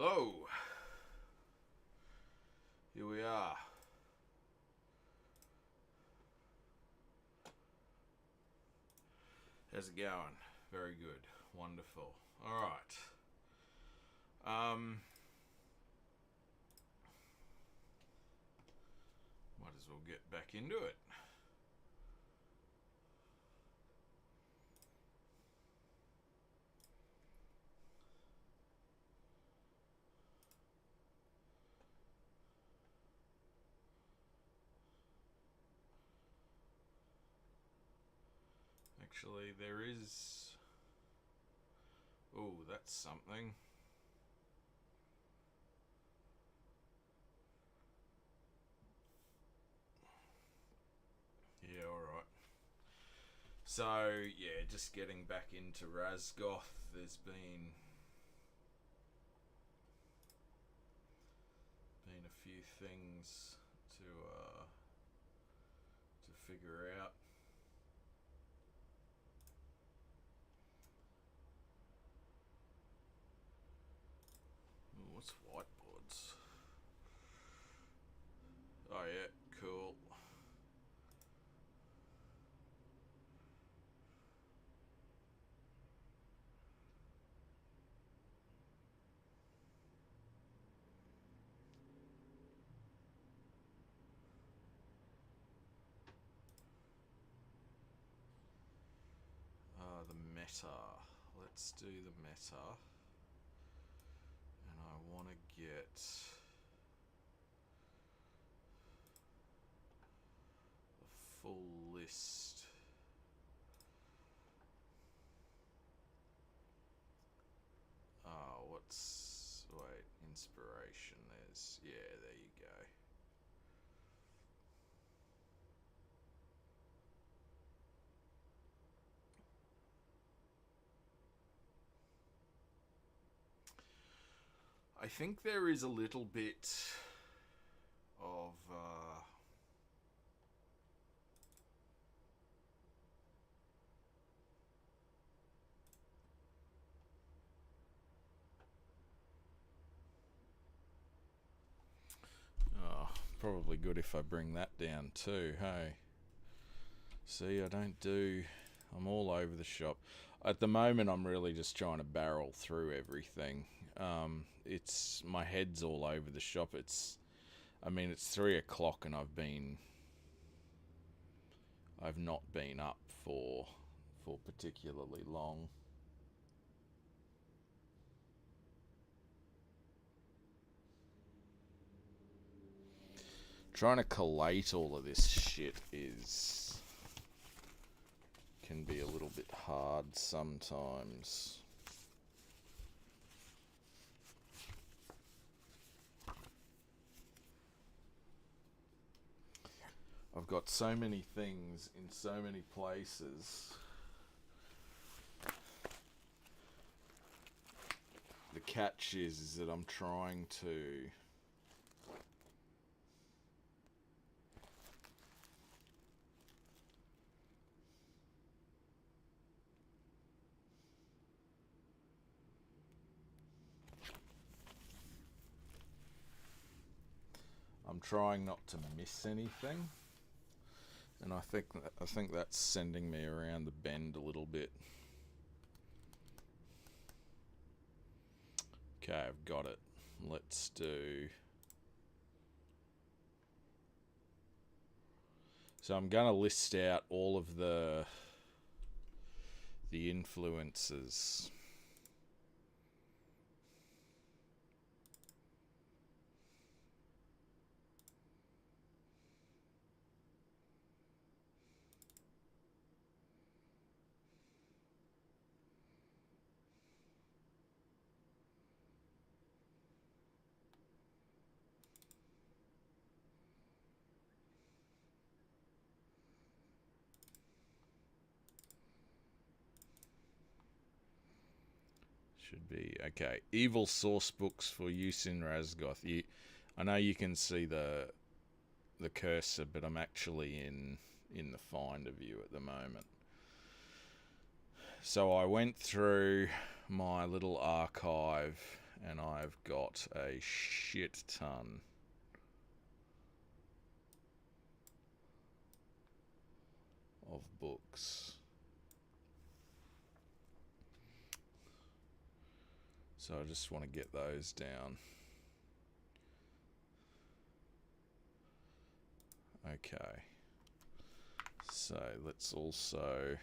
Hello. Here we are. How's it going? Very good. Wonderful. Alright. Might as well get back into it. Actually, there is... Oh, that's something. Yeah, alright. So, yeah, just getting back into Razgoth. There's been a few things to figure out. Ooh, what's whiteboards? Oh yeah, cool. The meta. Let's do the meta. And I want to get a full list. Wait, inspiration. Yeah, there you go. I think there is a little bit of probably good if I bring that down too, hey. See, I'm all over the shop. At the moment, I'm really just trying to barrel through everything. My head's all over the shop. It's 3 o'clock and I've not been up for particularly long. Trying to collate all of this shit can be a little bit hard sometimes. I've got so many things in so many places. The catch is that I'm trying to not to miss anything, and I think that's sending me around the bend a little bit. Okay, I've got it. Let's do. So I'm gonna list out all of the influences. Should be okay. Evil source books for use in Razgoth. I know you can see the cursor, but I'm actually in the Finder view at the moment. So I went through my little archive and I've got a shit ton of books. So I just want to get those down. Okay. So let's also...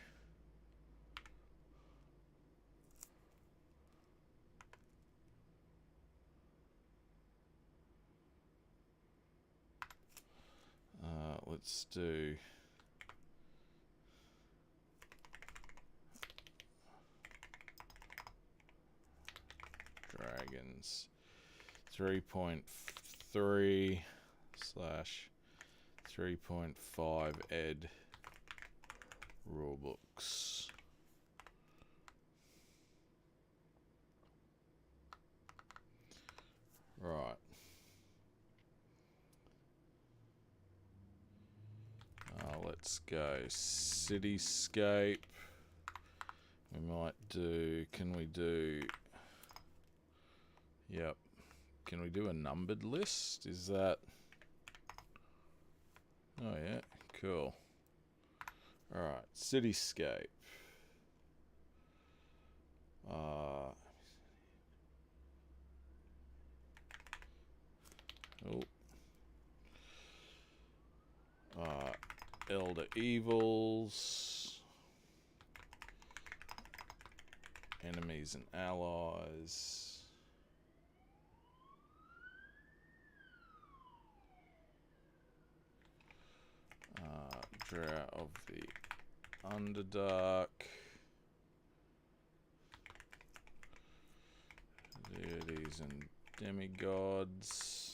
let's do... Dragons 3.3 / 3.5 ed rulebooks. Right. Let's go cityscape. We might do... Can we do... Yep. Can we do a numbered list? Is that... Oh yeah, cool. Alright, cityscape. Oh. Elder Evils. Enemies and allies. Drought of the Underdark. Deities and demigods.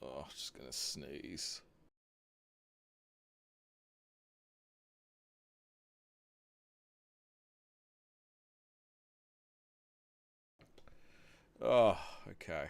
Oh, just gonna sneeze. Oh, okay.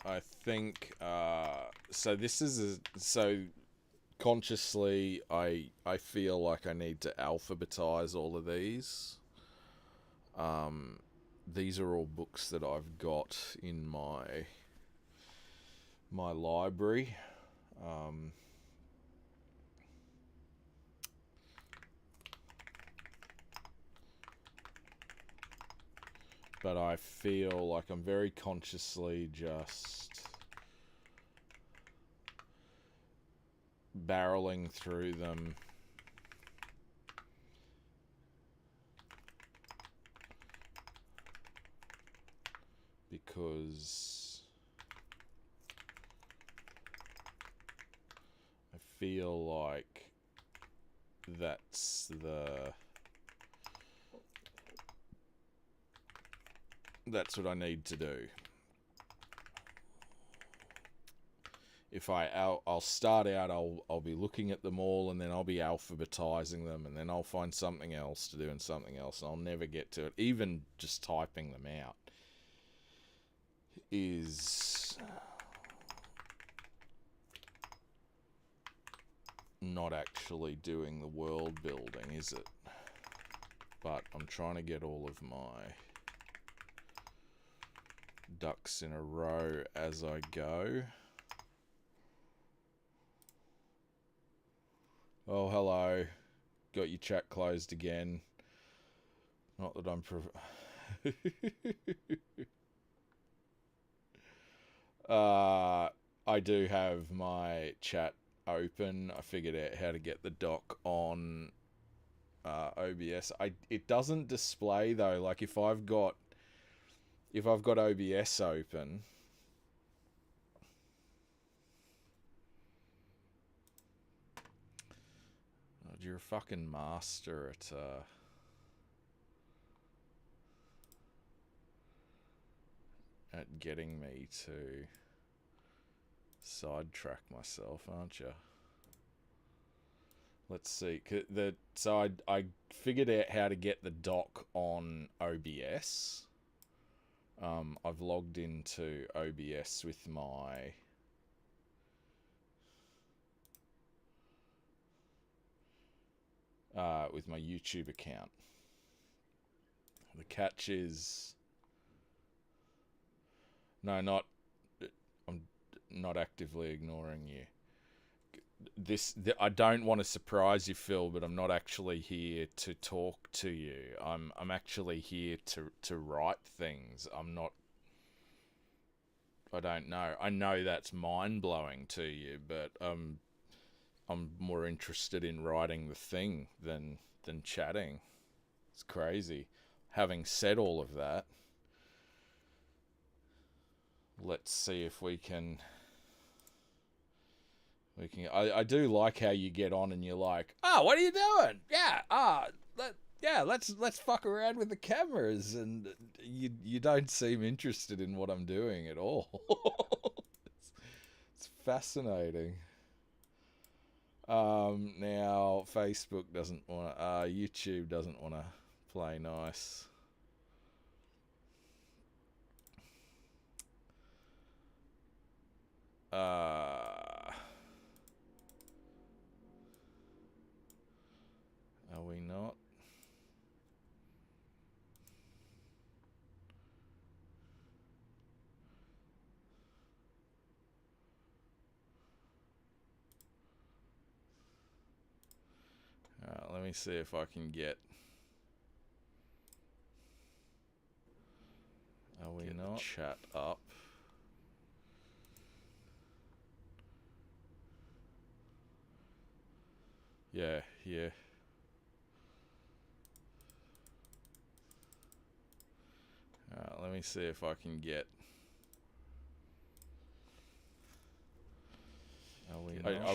I think so this is so consciously I feel like I need to alphabetize all of these. These are all books that I've got in my library. But I feel like I'm very consciously just barreling through them because I feel like that's what I need to do. If I'll start out, I'll be looking at them all, and then I'll be alphabetizing them, and then I'll find something else to do and something else, and I'll never get to it. Even just typing them out is not actually doing the world building, is it? But I'm trying to get all of my ducks in a row as I go. Oh, hello. Got your chat closed again. Not that I'm I do have my chat open. I figured out how to get the dock on OBS. It doesn't display though. Like if I've got OBS open. Oh, you're a fucking master at getting me to sidetrack myself, aren't you? Let's see. So I figured out how to get the dock on OBS. I've logged into OBS with my YouTube account. The catch is I'm not actively ignoring you. I don't want to surprise you, Phil, but I'm not actually here to talk to you. I'm actually here to write things. I don't know. I know that's mind-blowing to you, but I'm more interested in writing the thing than chatting. It's crazy. Having said all of that, let's see if we can. I do like how you get on and you're like, oh, what are you doing? Yeah, let's fuck around with the cameras, and you don't seem interested in what I'm doing at all. It's fascinating. Now Facebook doesn't want to, YouTube doesn't want to play nice. Are we not? Let me see if I can get. Are we not? Chat up. Yeah. Let me see if I can get. I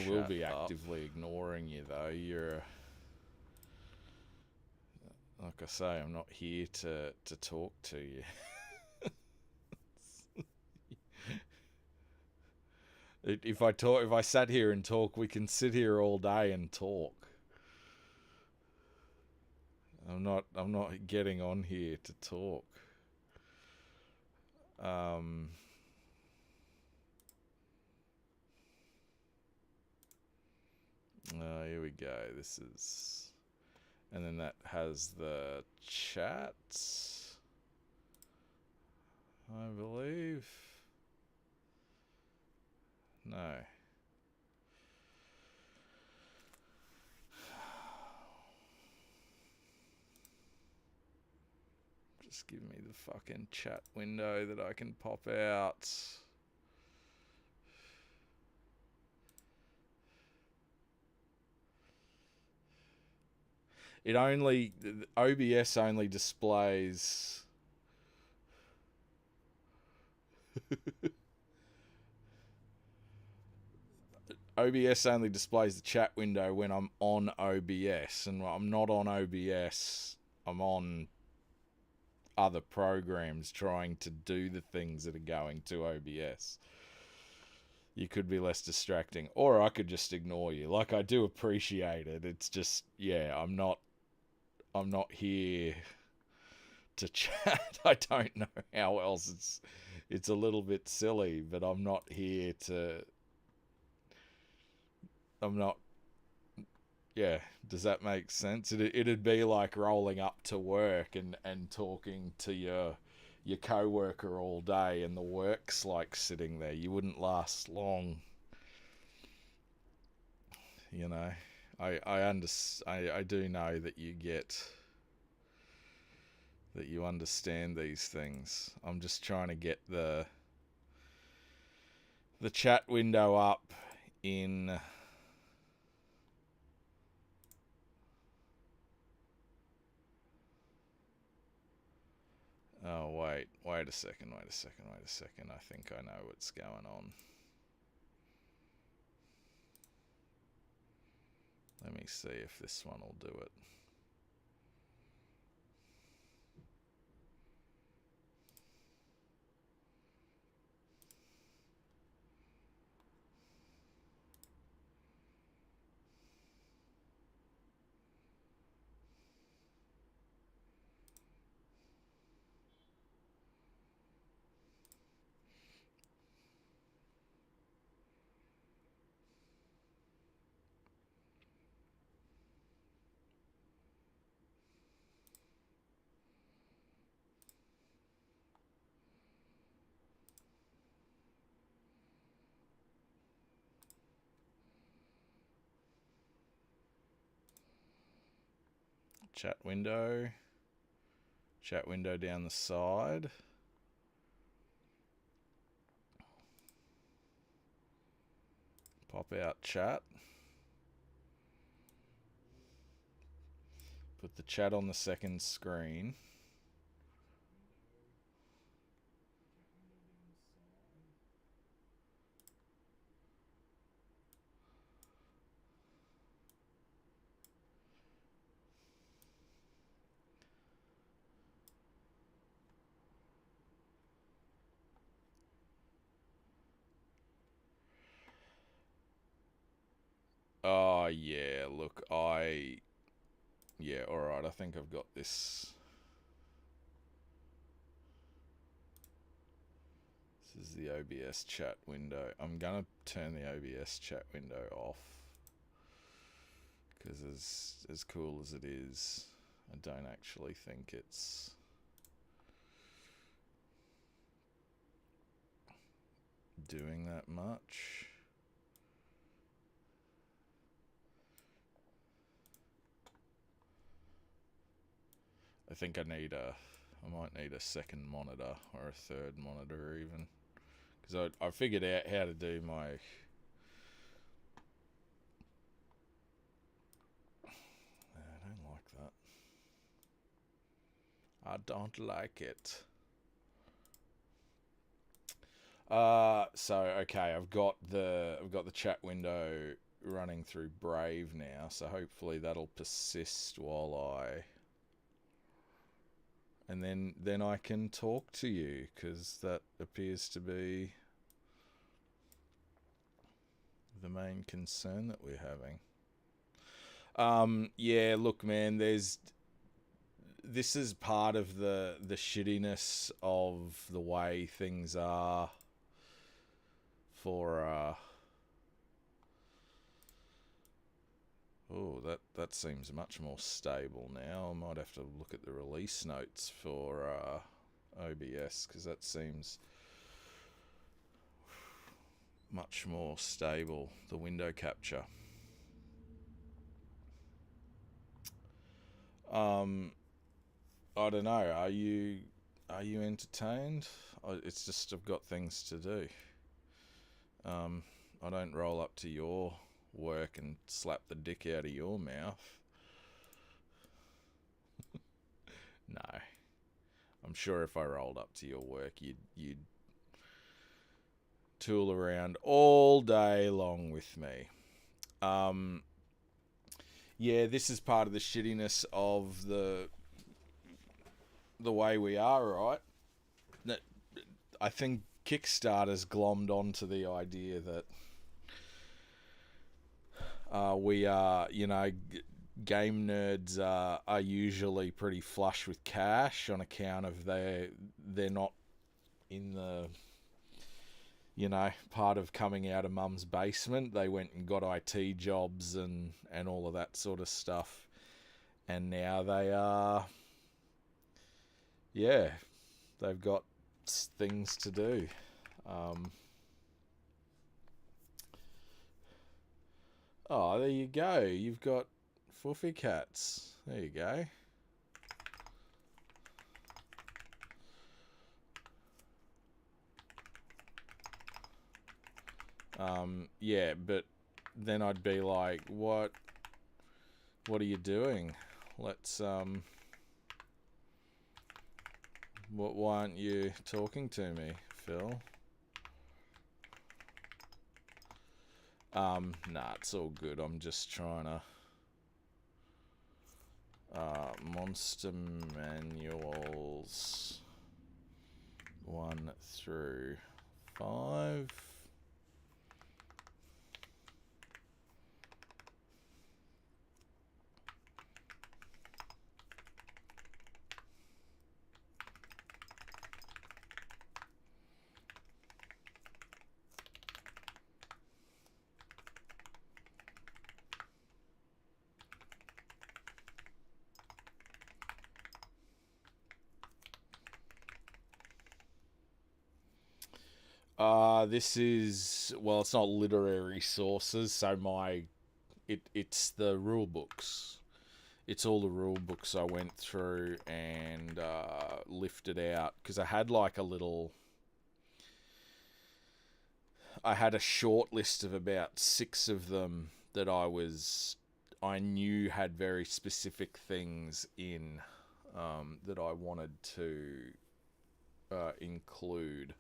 will be actively ignoring you though. You're, like I say, I'm not here to talk to you. If I sat here and talk, we can sit here all day and talk. I'm not getting on here to talk. Here we go. This is, and then that has the chat, I believe. No. Just give me the fucking chat window that I can pop out. OBS only displays OBS only displays the chat window when I'm on OBS, and when I'm not on OBS, I'm on other programs trying to do the things that are going to OBS. You could be less distracting, or I could just ignore you. Like, I do appreciate it. It's just, yeah, I'm not here to chat. I don't know how else. It's a little bit silly, but I'm not here to. Yeah, does that make sense? It'd be like rolling up to work and talking to your co-worker all day, and the work's like sitting there. You wouldn't last long. You know, I do know that you understand these things. I'm just trying to get the the chat window up in... Oh, wait a second. I think I know what's going on. Let me see if this one will do it. Chat window down the side. Pop out chat. Put the chat on the second screen. Oh, yeah, look, yeah, alright, I think I've got this. This is the OBS chat window. I'm gonna turn the OBS chat window off, because as cool as it is, I don't actually think it's doing that much. I think I might need a second monitor, or a third monitor even, because I figured out how to do my... I don't like that. I don't like it. So okay, I've got the chat window running through Brave now, so hopefully that'll persist while and then I can talk to you, because that appears to be the main concern that we're having. Yeah, look, man, this is part of the shittiness of the way things are for oh, that seems much more stable now. I might have to look at the release notes for OBS, because that seems much more stable, the window capture. I don't know, are you entertained? It's just I've got things to do. I don't roll up to your work and slap the dick out of your mouth. No. I'm sure if I rolled up to your work, you'd tool around all day long with me. Yeah, this is part of the shittiness of the way we are, right? I think Kickstarter's glommed onto the idea that we are, game nerds are usually pretty flush with cash on account of they're not in the, part of coming out of mum's basement. They went and got IT jobs and all of that sort of stuff. And now they are, yeah, they've got things to do. Oh, there you go. You've got Foofy Cats. There you go. Yeah, but then I'd be like, what are you doing? Let's, why aren't you talking to me, Phil? Nah, it's all good. I'm just trying to, monster manuals 1 through 5. This is, well, it's not literary sources, so it's the rule books. It's all the rule books I went through and lifted out, because I had a short list of about 6 of them that I knew had very specific things in, that I wanted to include.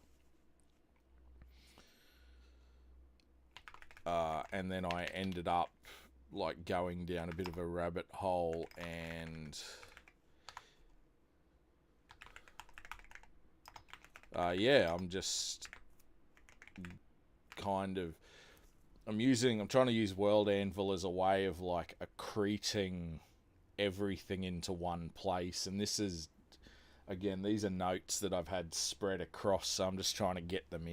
And then I ended up like going down a bit of a rabbit hole, and I'm just kind of I'm trying to use World Anvil as a way of like accreting everything into one place, and this is, again, these are notes that I've had spread across, so I'm just trying to get them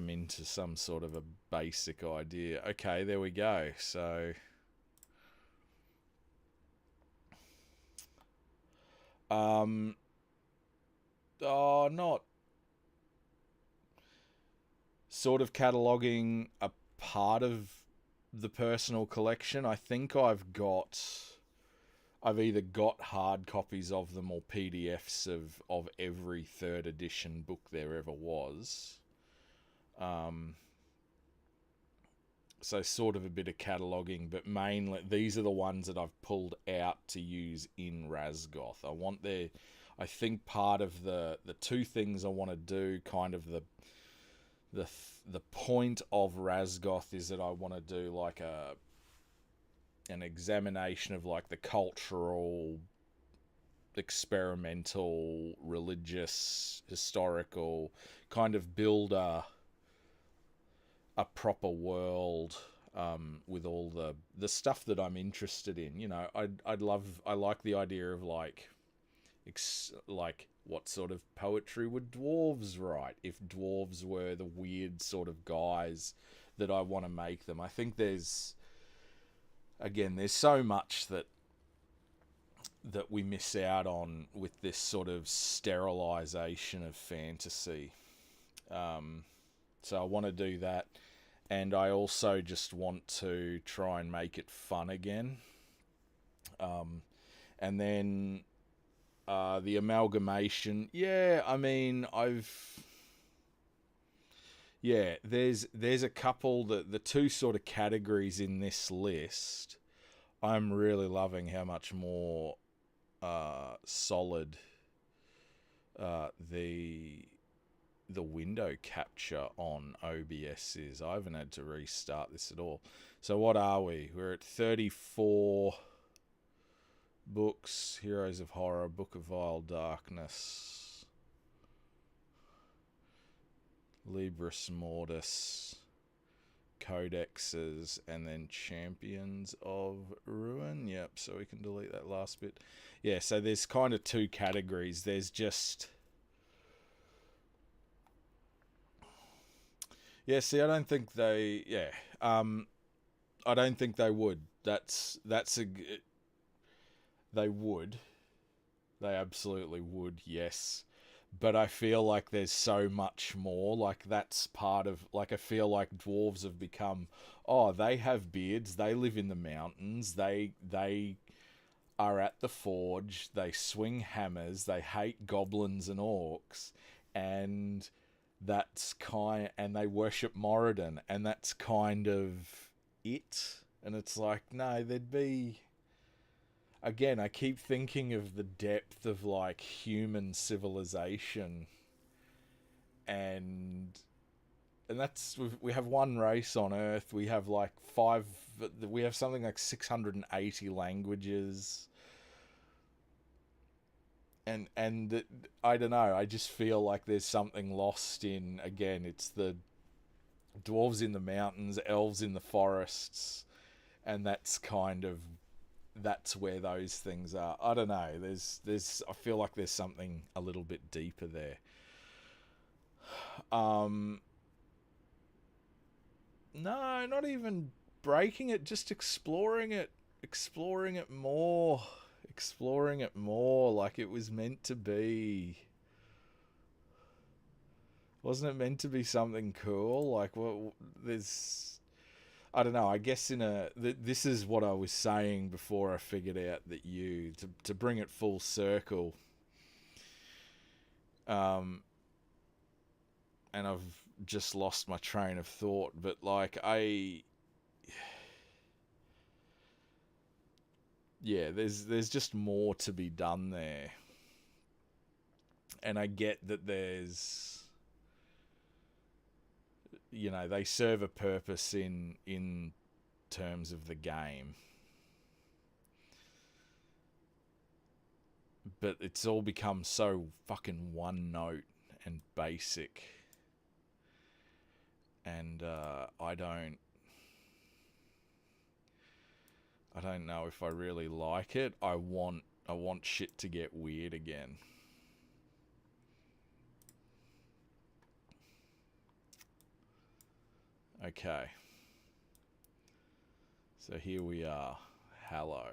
into some sort of a basic idea. Okay, there we go. So not sort of cataloging a part of the personal collection. I think I've either got hard copies of them or PDFs of every 3rd edition book there ever was. So sort of a bit of cataloguing, but mainly these are the ones that I've pulled out to use in Razgoth. I think part of the 2 things I want to do, kind of the point of Razgoth, is that I want to do like an examination of like the cultural, experimental, religious, historical, kind of build a proper world, with all the stuff that I'm interested in. You know, I like the idea of like what sort of poetry would dwarves write if dwarves were the weird sort of guys that I want to make them. I think there's so much that we miss out on with this sort of sterilization of fantasy. So I want to do that. And I also just want to try and make it fun again. And then the amalgamation. Yeah, I mean, there's a couple, the 2 sort of categories in this list. I'm really loving how much more solid the window capture on OBS is. I haven't had to restart this at all. So what are we? We're at 34 books. Heroes of Horror, Book of Vile Darkness, Libris Mortis, Codexes, and then Champions of Ruin. Yep, so we can delete that last bit. Yeah, so there's kind of 2 categories. There's just... Yeah, see, I don't think they... Yeah, I don't think they would. They would. They absolutely would, yes. But I feel like there's so much more. Like, that's part of... Like, I feel like dwarves have become... Oh, they have beards. They live in the mountains. They are at the forge. They swing hammers. They hate goblins and orcs. and and they worship Moradin, and that's kind of it. And it's like, no, there'd be, again, I keep thinking of the depth of like human civilization, and that's, we have one race on Earth. We have like we have something like 680 languages, and I don't know. I just feel like there's something lost in, again, it's the dwarves in the mountains, elves in the forests, and that's where those things are. I don't know. I feel like there's something a little bit deeper there. No, not even breaking it, just exploring it, exploring it more like it was meant to be. Wasn't it meant to be something cool? Like, what, there's, I don't know. I guess this is what I was saying before I figured out that to bring it full circle. And I've just lost my train of thought, but like yeah, there's just more to be done there. And I get that there's, they serve a purpose in terms of the game. But it's all become so fucking one note and basic. And I don't know if I really like it. I want shit to get weird again. Okay. So here we are. Hallow.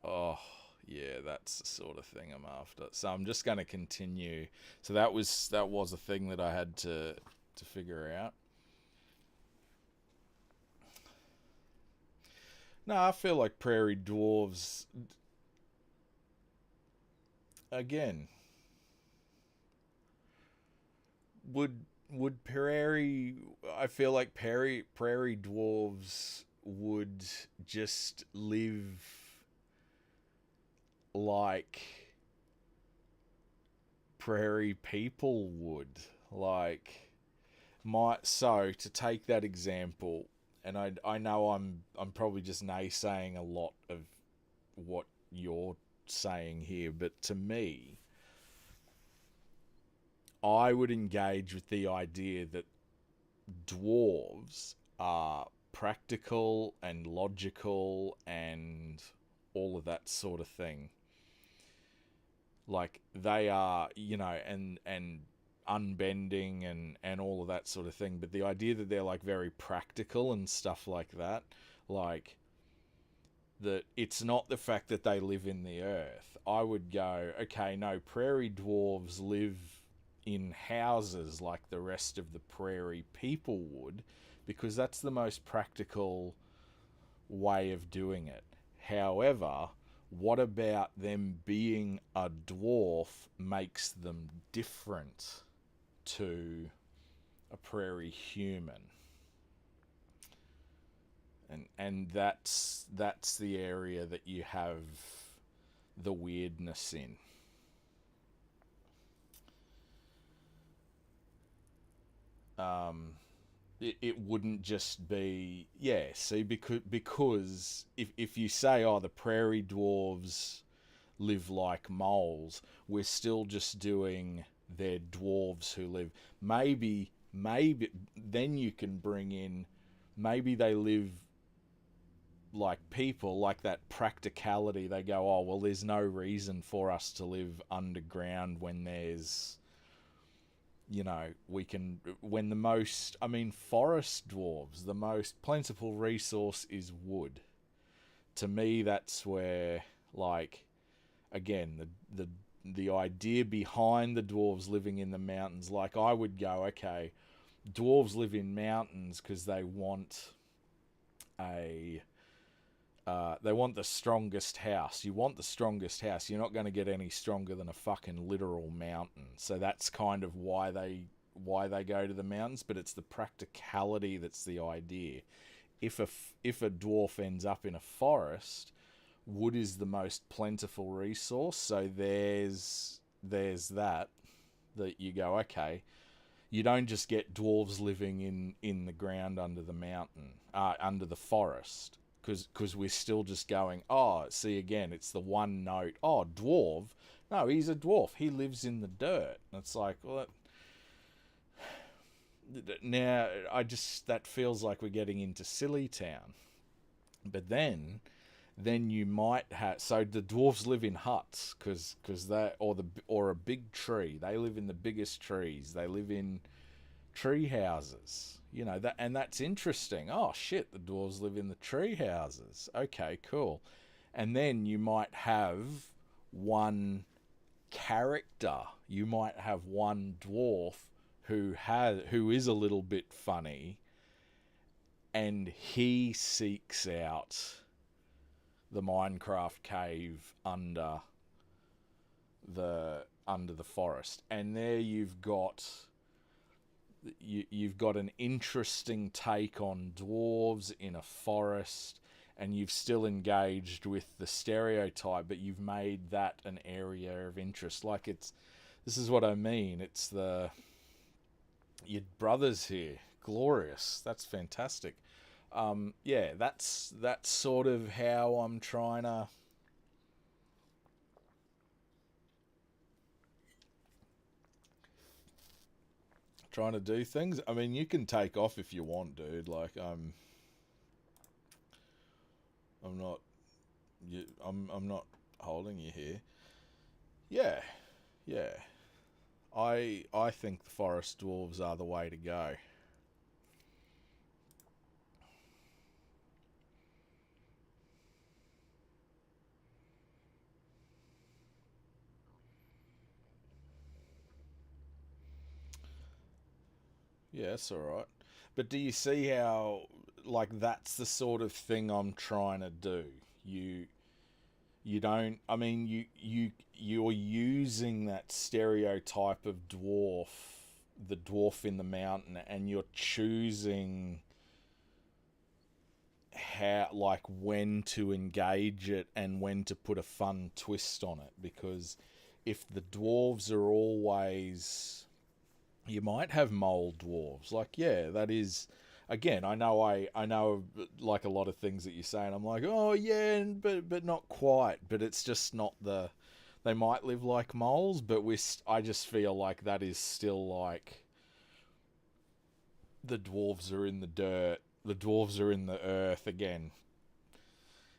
Oh, yeah, that's the sort of thing I'm after. So I'm just going to continue. So that was a thing that I had to figure out. No, I feel like prairie dwarves, again, would prairie, I feel like prairie dwarves would just live like prairie people would. Like, so to take that example, and I know I'm probably just naysaying a lot of what you're saying here, but to me, I would engage with the idea that dwarves are practical and logical and all of that sort of thing. Like, they are, and unbending and all of that sort of thing. But the idea that they're like very practical and stuff like that, like, that it's not the fact that they live in the earth. I would go, okay, no, prairie dwarves live in houses like the rest of the prairie people would, because that's the most practical way of doing it. However, what about them being a dwarf makes them different to a prairie human? And that's the area that you have the weirdness in. It wouldn't just be, see, because if you say, oh, the prairie dwarves live like moles, we're still just doing their dwarves who live. Maybe then you can bring in, maybe they live like people, like that practicality. They go, oh, well, there's no reason for us to live underground when there's, we can, when the most, forest dwarves, the most plentiful resource is wood. To me, that's where, like, again, the idea behind the dwarves living in the mountains, like, I would go, okay, dwarves live in mountains because they want a They want the strongest house. You want the strongest house. You're not going to get any stronger than a fucking literal mountain. So that's kind of why they go to the mountains. But it's the practicality that's the idea. If a dwarf ends up in a forest, wood is the most plentiful resource. So there's that you go, okay. You don't just get dwarves living in the ground under the mountain, under the forest. Because we're still just going, oh, see, again, it's the one note. Oh, dwarf. No, he's a dwarf. He lives in the dirt. And it's like, well, now that feels like we're getting into Silly Town. But then you might have, so the dwarves live in huts because they, or a big tree. They live in the biggest trees. They live in tree houses. You know, and that's interesting. Oh shit, the dwarves live in the tree houses. Okay, cool. And then you might have one character. You might have one dwarf who is a little bit funny, and he seeks out the Minecraft cave under the forest. And there you've got an interesting take on dwarves in a forest, and you've still engaged with the stereotype, but you've made that an area of interest. Like, this is what I mean. It's your brothers here. Glorious. That's fantastic. Yeah, that's sort of how I'm trying to do things. I mean, you can take off if you want, dude. Like, I'm not, I'm not holding you here. Yeah, yeah. I think the forest dwarves are the way to go. Yeah, that's all right. But do you see how, like, that's the sort of thing I'm trying to do? You don't. I mean, you're using that stereotype of dwarf, the dwarf in the mountain, and you're choosing how, like, when to engage it and when to put a fun twist on it. Because if the dwarves are always, you might have mole dwarves. Like, yeah, that is, again, I know like a lot of things that you say, and I'm like, oh yeah, but not quite. But it's just not the. They might live like moles, but I just feel like that is still like, the dwarves are in the dirt. The dwarves are in the earth again.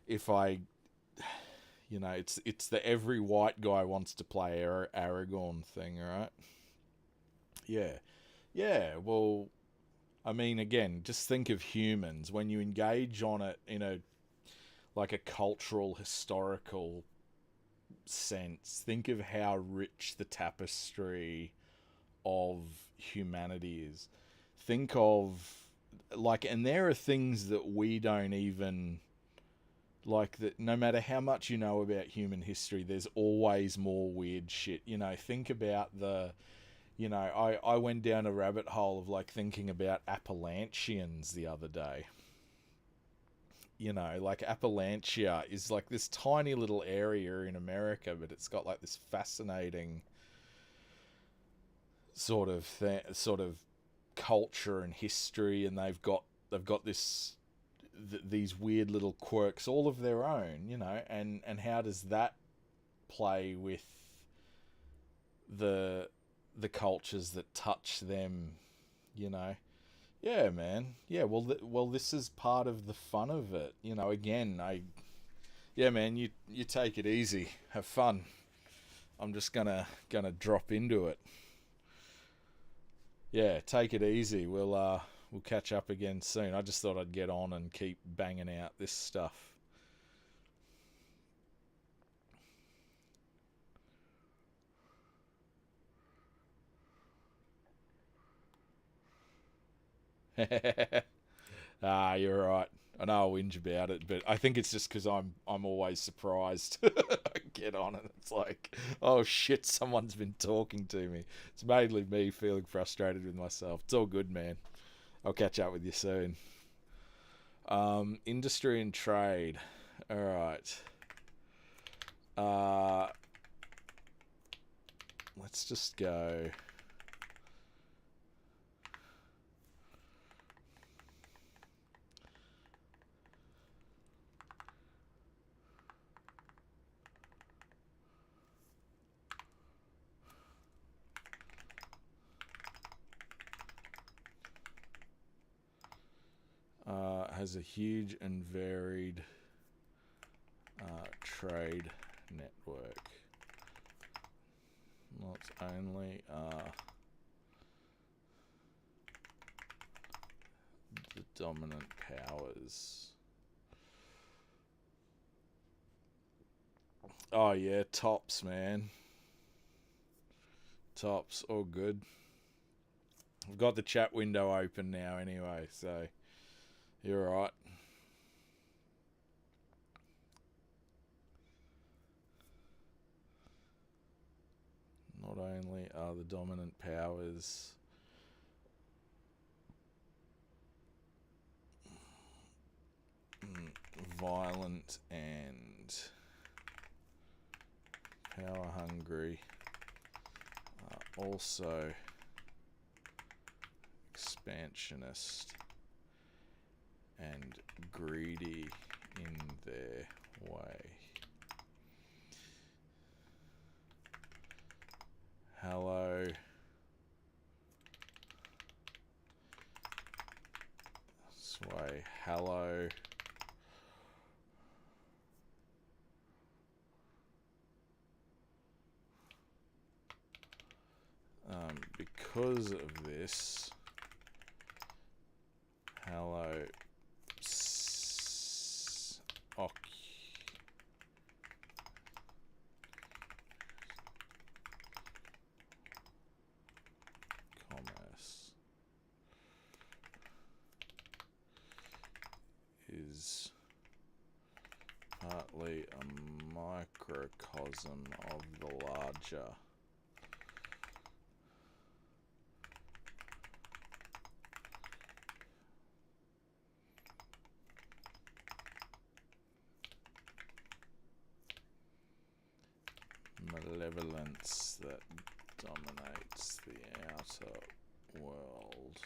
If I, it's the every white guy wants to play Aragorn thing, right? Yeah, yeah. Well, I mean, again, just think of humans when you engage on it in a, like, a cultural, historical sense. Think of how rich the tapestry of humanity is. Think of, like, and there are things that we don't even, like, that no matter how much you know about human history, there's always more weird shit. Think about I went down a rabbit hole of, like, thinking about Appalachians the other day. Like, Appalachia is like this tiny little area in America, but it's got, like, this fascinating sort of culture and history, and they've got these weird little quirks all of their own, and how does that play with the cultures that touch them, Yeah, man. Yeah, well, this is part of the fun of it. Again, yeah, man, you take it easy. Have fun. I'm just gonna drop into it. Yeah, take it easy. We'll catch up again soon. I just thought I'd get on and keep banging out this stuff. You're right. I know I'll whinge about it, but I think it's just because I'm always surprised. I get on and it's like, oh shit, someone's been talking to me. It's mainly me feeling frustrated with myself. It's all good, man. I'll catch up with you soon. Industry and trade. All right. Let's just go. Has a huge and varied trade network. Not only the dominant powers. Oh yeah, tops, man. Tops, all good. I've got the chat window open now anyway, so you're right. Not only are the dominant powers violent and power hungry, also expansionist and greedy in their way. Hallow sway. Hallow because of this, Hallow commerce is partly a microcosm of the larger malevolence that dominates the outer world.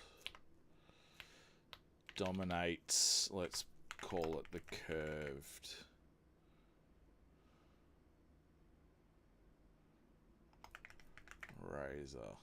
Dominates, let's call it the curved razor.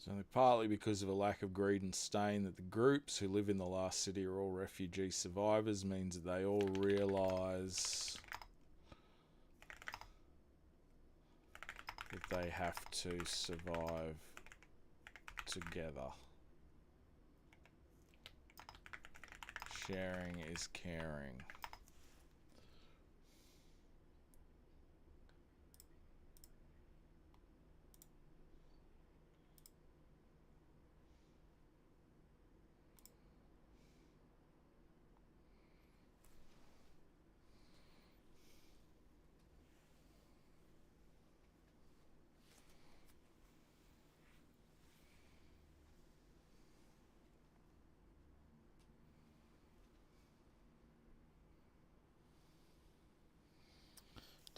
It's only partly because of a lack of greed and stain that the groups who live in the last city are all refugee survivors means that they all realise that they have to survive together. Sharing is caring.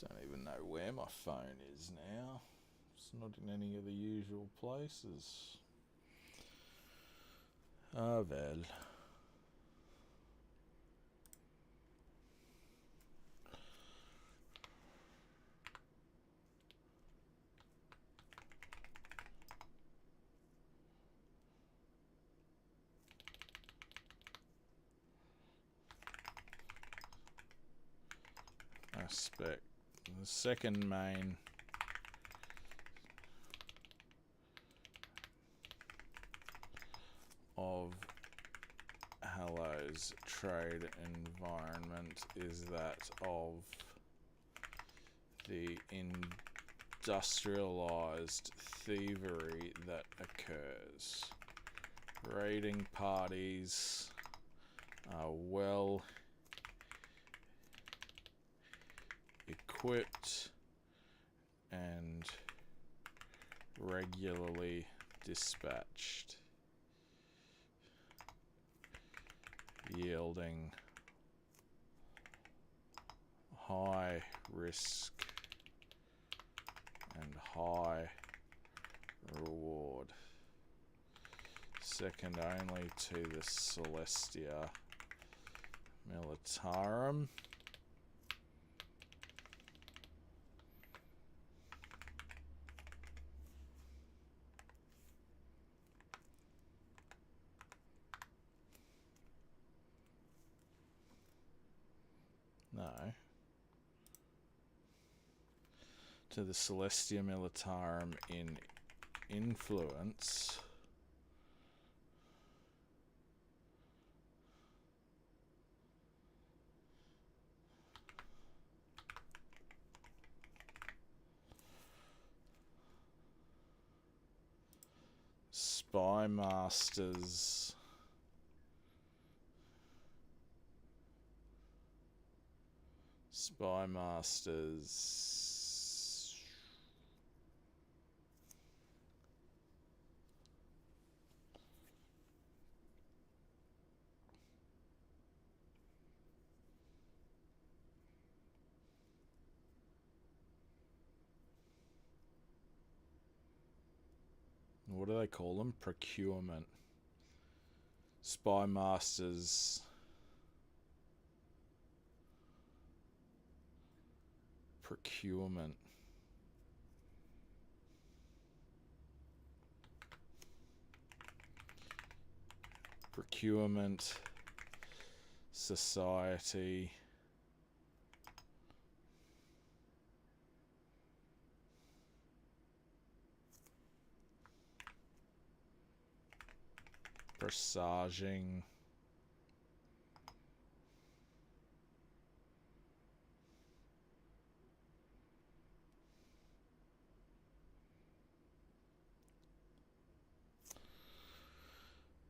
Don't even know where my phone is now. It's not in any of the usual places. Ah, well. Aspect. The second main of Hallow's trade environment is that of the industrialized thievery that occurs. Raiding parties are well equipped and regularly dispatched, yielding high risk and high reward, second only to the Celestia Militarum. No. To the Celestia Militarum in influence. Spy Masters. Spy Masters. What do they call them? Procurement. Spy Masters. Procurement. Procurement Society. Presaging.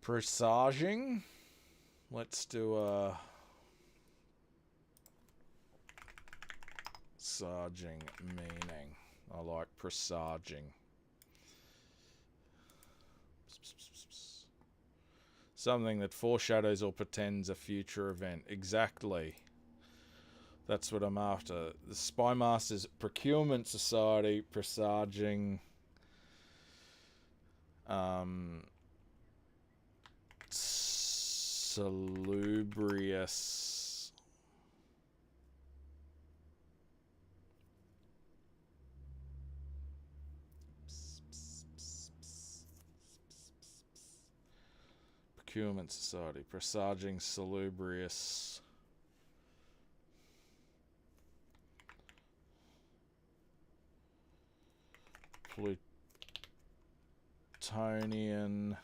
Presaging. Let's do a presaging meaning. I like presaging. Something that foreshadows or portends a future event. Exactly. That's what I'm after. The Spy Masters Procurement Society presaging salubrious Procurement Society presaging salubrious Plutonian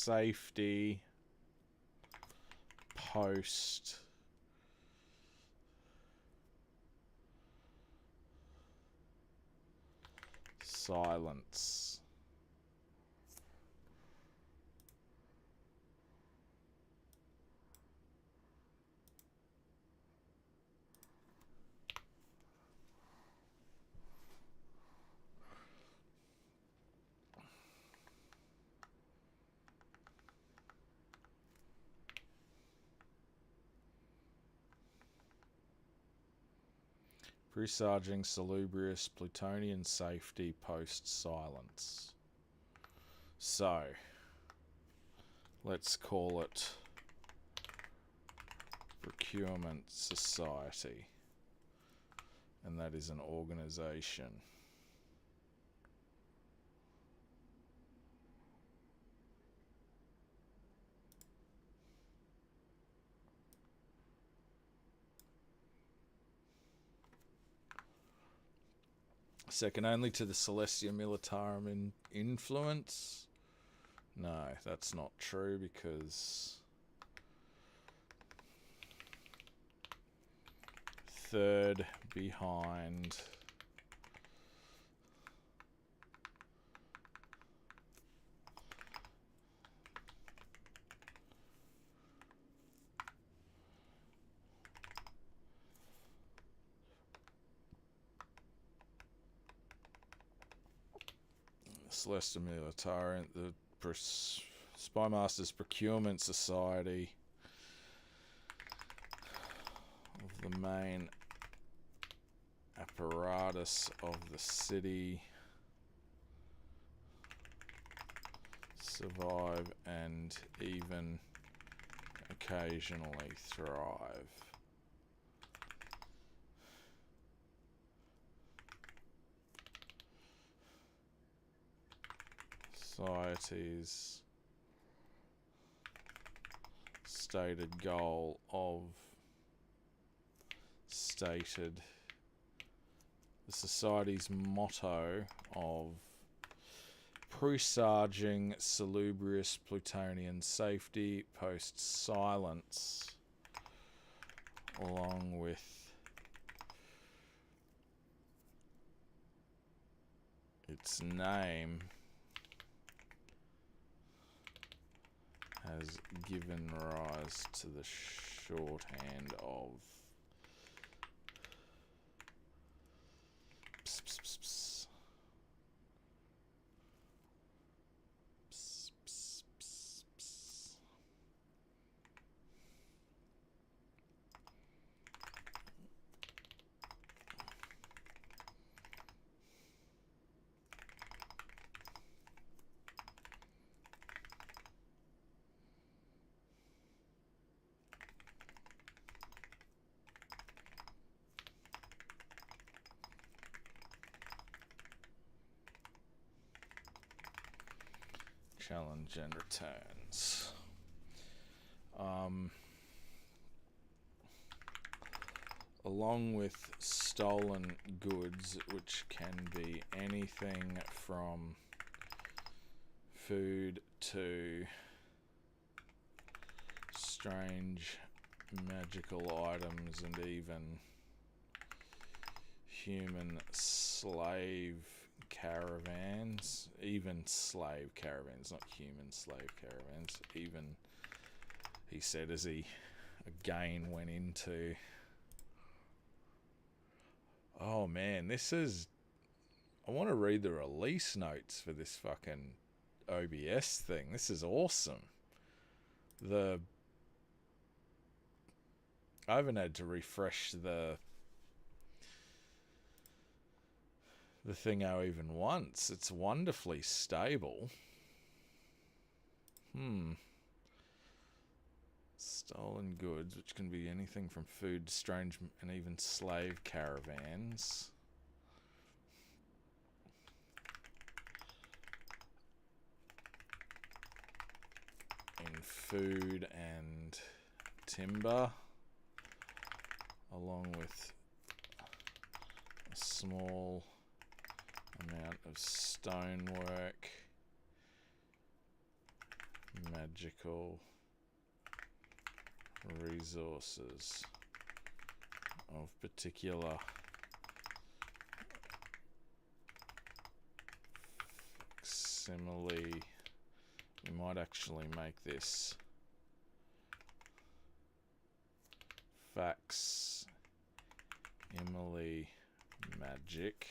safety post silence. Presaging salubrious plutonian safety post silence. So, let's call it Procurement Society. And that is an organization. Second only to the Celestia Militarum in influence. No, that's not true because third behind Celestia Militarum, the Spymasters Procurement Society of the main apparatus of the city survive and even occasionally thrive. Society's stated goal of the society's motto of presaging salubrious plutonian safety post silence, along with its name, has given rise to the shorthand of challenge and returns. Along with stolen goods, which can be anything from food to strange magical items and even human slave caravans, even slave caravans, not human slave caravans, even, he said as he again went into, oh man, this is, I want to read the release notes for this fucking OBS thing. This is awesome. I haven't had to refresh the thingo even once. It's wonderfully stable. Stolen goods, which can be anything from food, strange, and even slave caravans. In food and timber, along with a small amount of stonework, magical resources of particular facsimile. We might actually make this facsimile magic.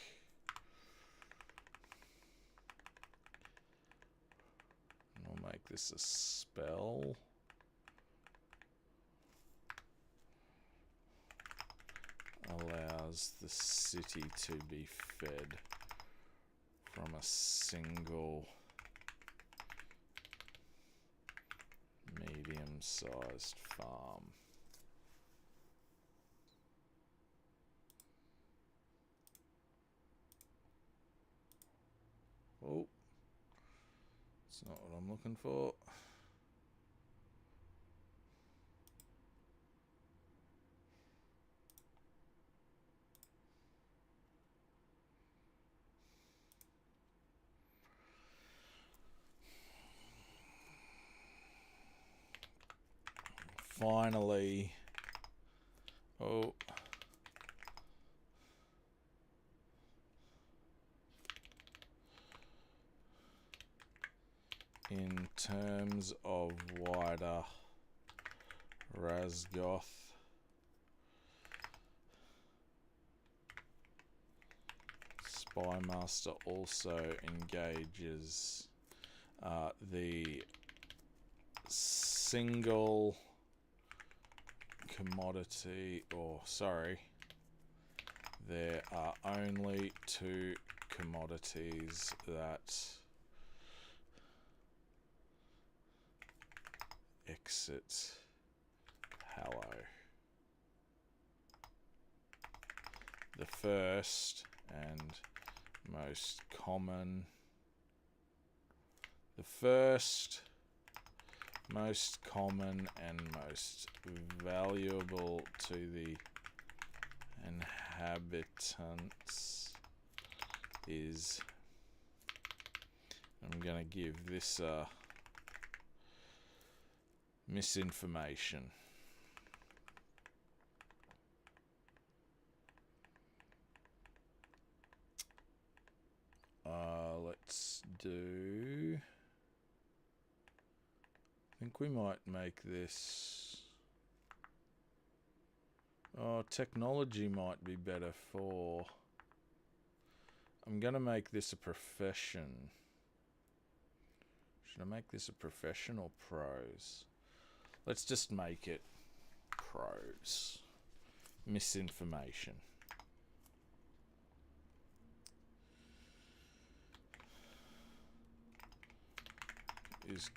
And we'll make this a spell. Allows the city to be fed from a single medium-sized farm. Oh, it's not what I'm looking for. Finally, oh, in terms of wider Razgoth, Spymaster also engages the single commodity, or sorry, there are only two commodities that exit Hallow. The first and most common, and most valuable to the inhabitants is, I'm going to give this misinformation. Let's do, I think we might make this, oh, technology might be better for, I'm gonna make this a profession. Should I make this a profession or pros? Let's just make it pros. Misinformation. Is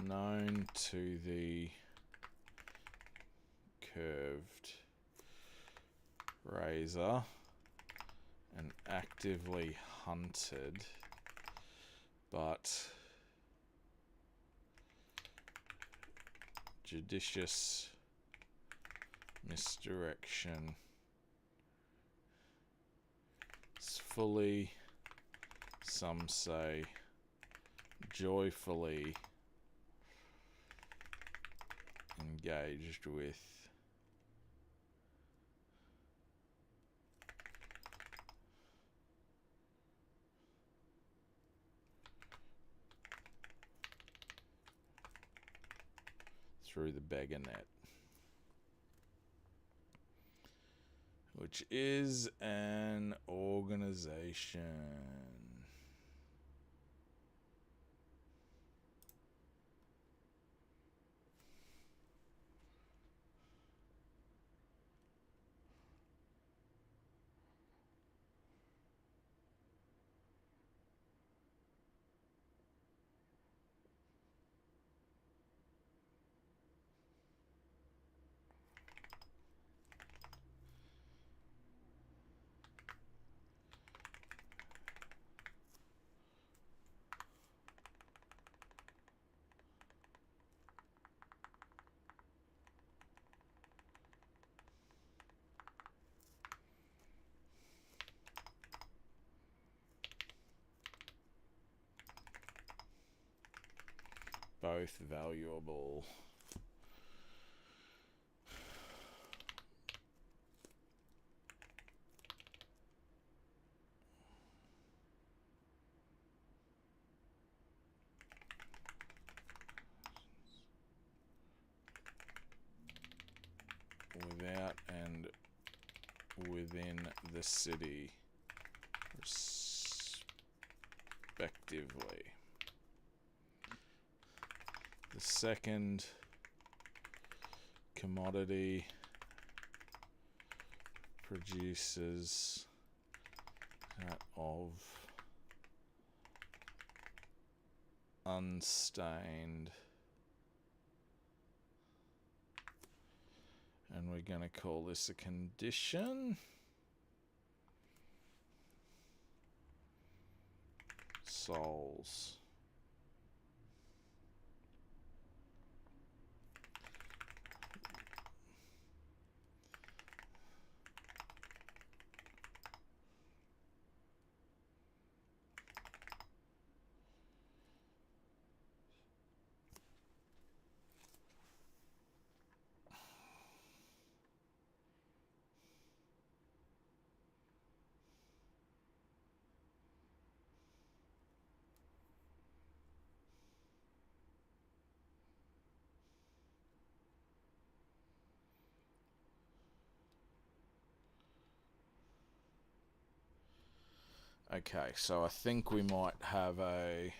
known to the curved razor and actively hunted, but judicious misdirection is fully, some say joyfully, engaged with through the beggar net, which is an organization. both valuable. Without and within the city, respectively. The second commodity produces that of unstained, and we're going to call this a condition. Souls. Okay, so I think we might have a...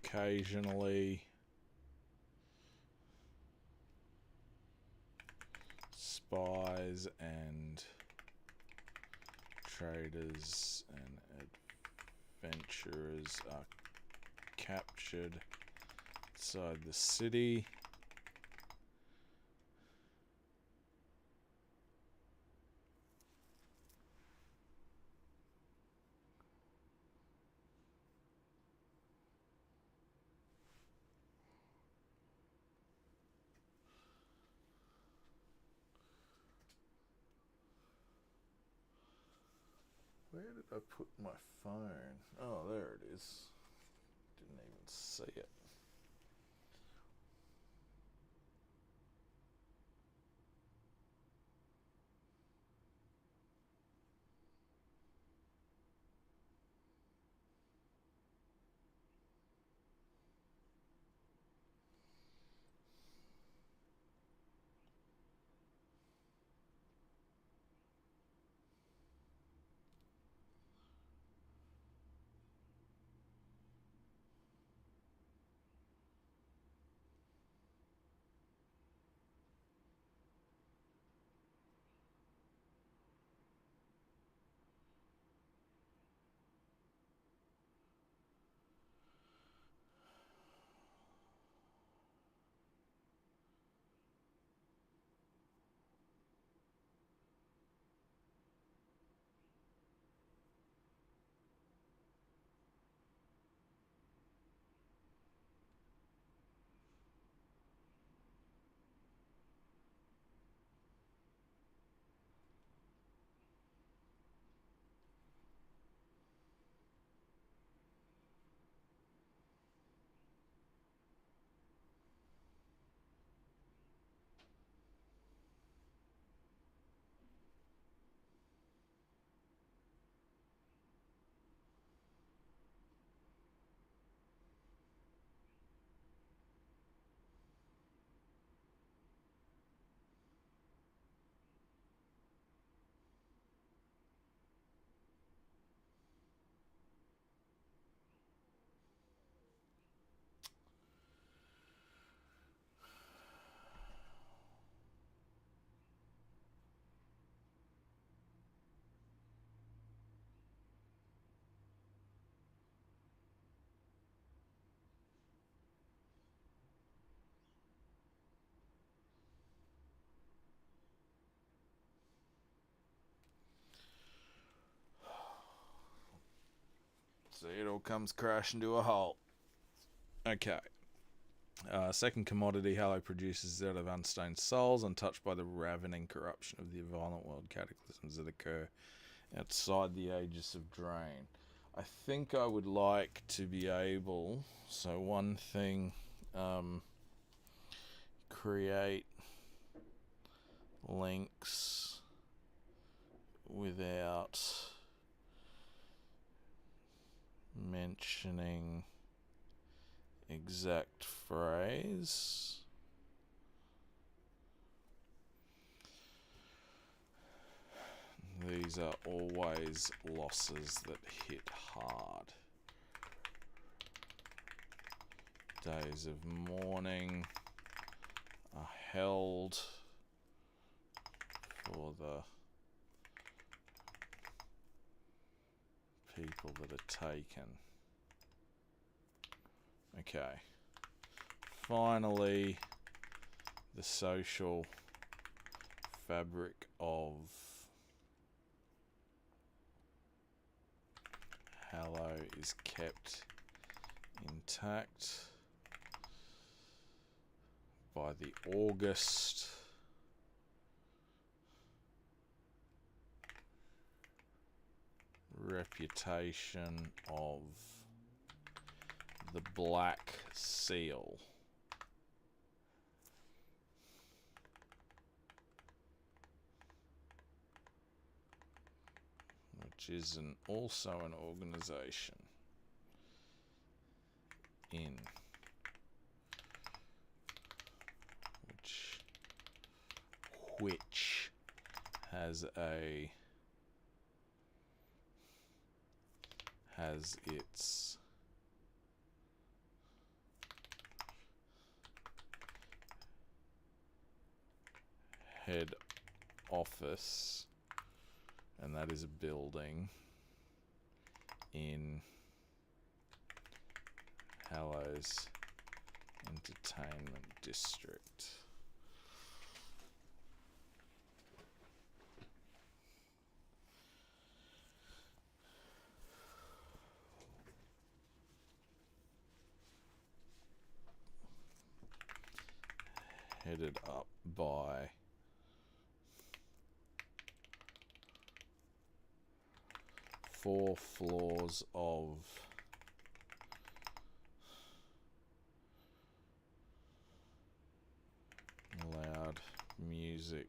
Occasionally spies and traders and adventurers are captured inside the city. Where did I put my phone? Oh, there it is. Didn't even see it. See, it all comes crashing to a halt. Okay. Second commodity Hallow produces out of unstained souls, untouched by the ravening corruption of the violent world cataclysms that occur outside the Aegis of Drain. I think I would like to be able... So one thing... create links without mentioning exact phrase. These are always losses that hit hard. Days of mourning are held for the people that are taken. Okay. Finally, the social fabric of Hallow is kept intact by the August reputation of the Black Seal. Which is also an organization in which has its head office, and that is a building in Hallow's Entertainment District. Headed up by four floors of loud music.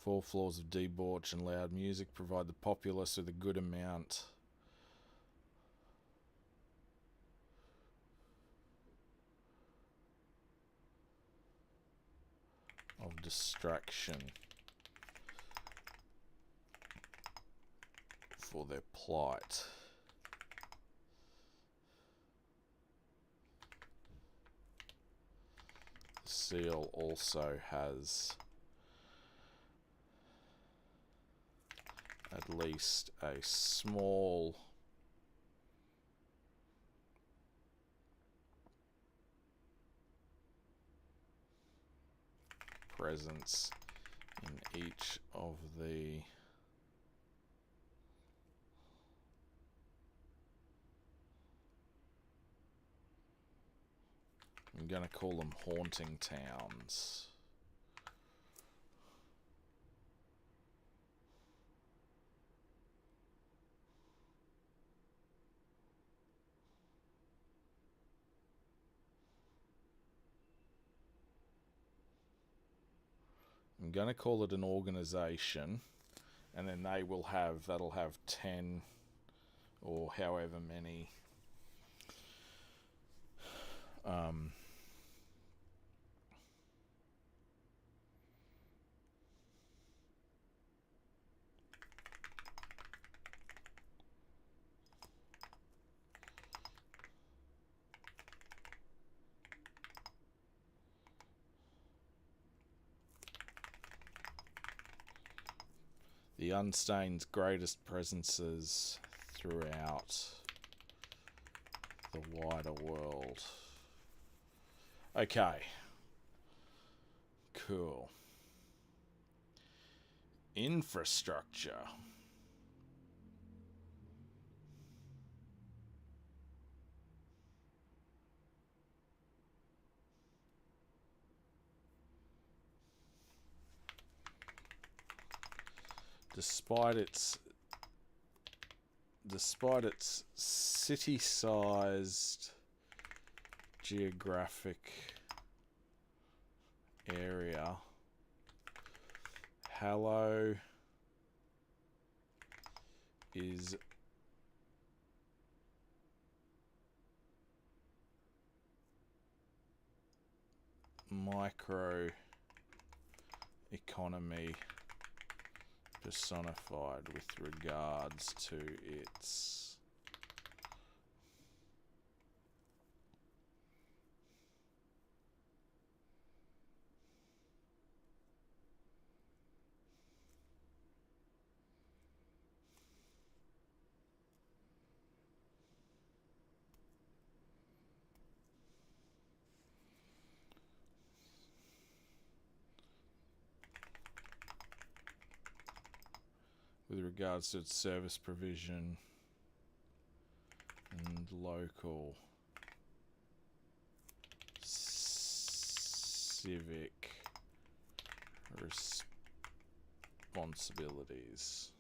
Four floors of debauch and loud music provide the populace with a good amount of distraction for their plight. The seal also has at least a small presence in each of the I'm going to call them haunting towns. I'm going to call it an organization, and then that'll have 10 or however many the Unstained's greatest presences throughout the wider world. Okay. Cool. Infrastructure. Despite its city-sized geographic area, Hallow is micro economy personified with regards to its service provision and local civic responsibilities.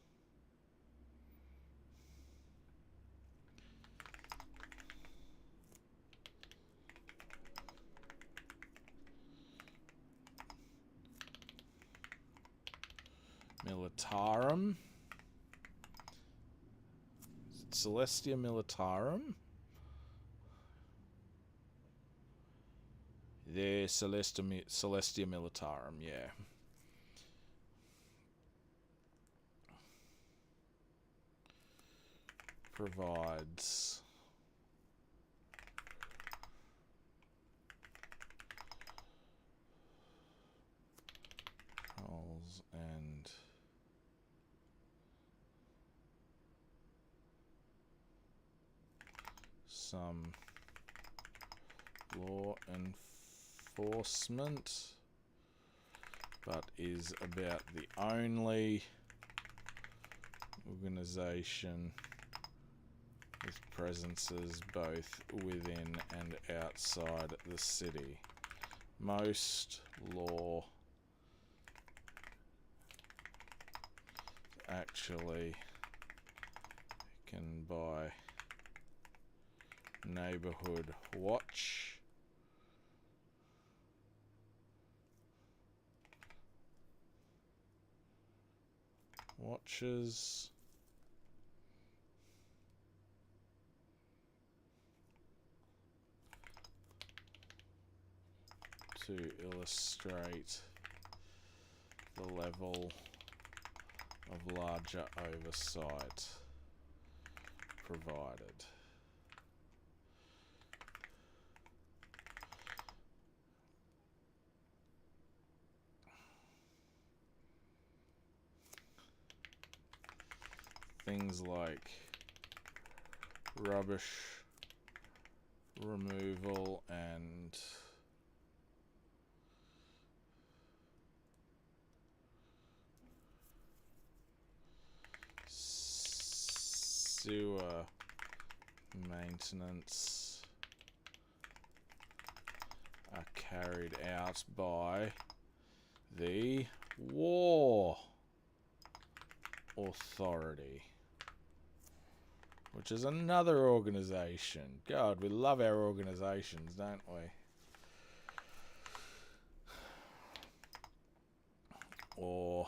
Militarum. Celestia Militarum. There, Celestia Militarum, yeah. Provides roles and some law enforcement, but is about the only organization with presences both within and outside the city. Most law actually can buy neighborhood watches to illustrate the level of larger oversight provided. Things like rubbish removal and sewer maintenance are carried out by the War Authority, which is another organization. God, we love our organizations, don't we? Or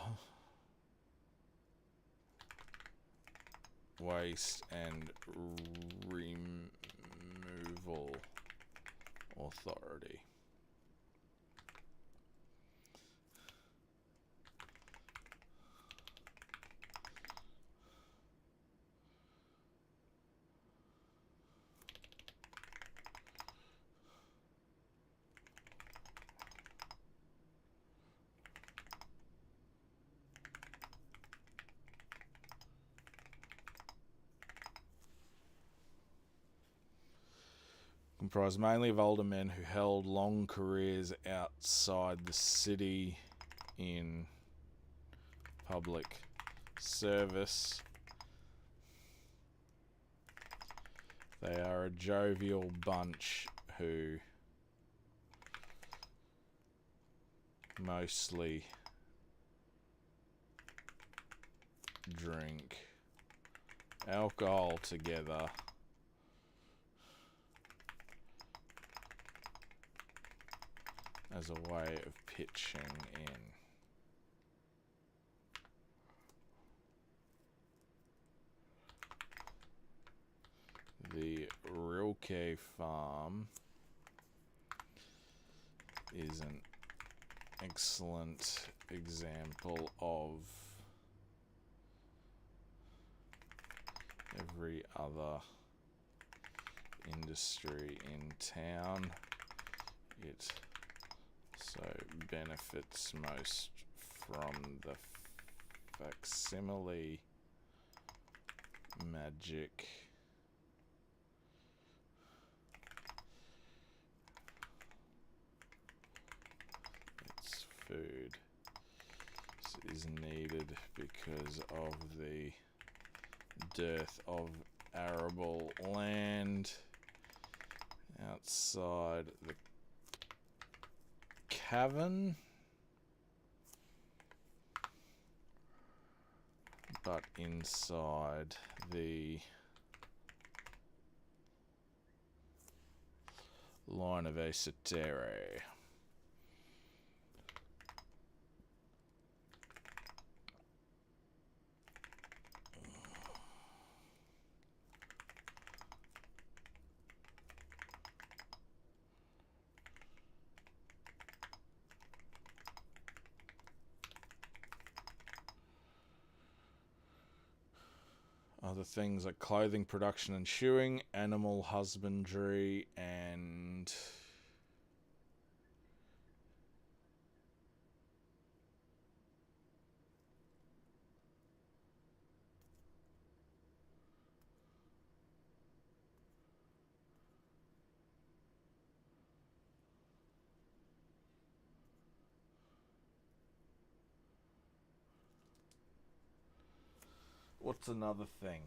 Waste and Removal Authority. comprised mainly of older men who held long careers outside the city in public service. They are a jovial bunch who mostly drink alcohol together as a way of pitching in. The Rilke farm is an excellent example of every other industry in town. It so benefits most from the facsimile magic its food is needed because of the dearth of arable land outside the cavern, but inside the line of Esotere. Other things like clothing production and shoeing, animal husbandry, and what's another thing?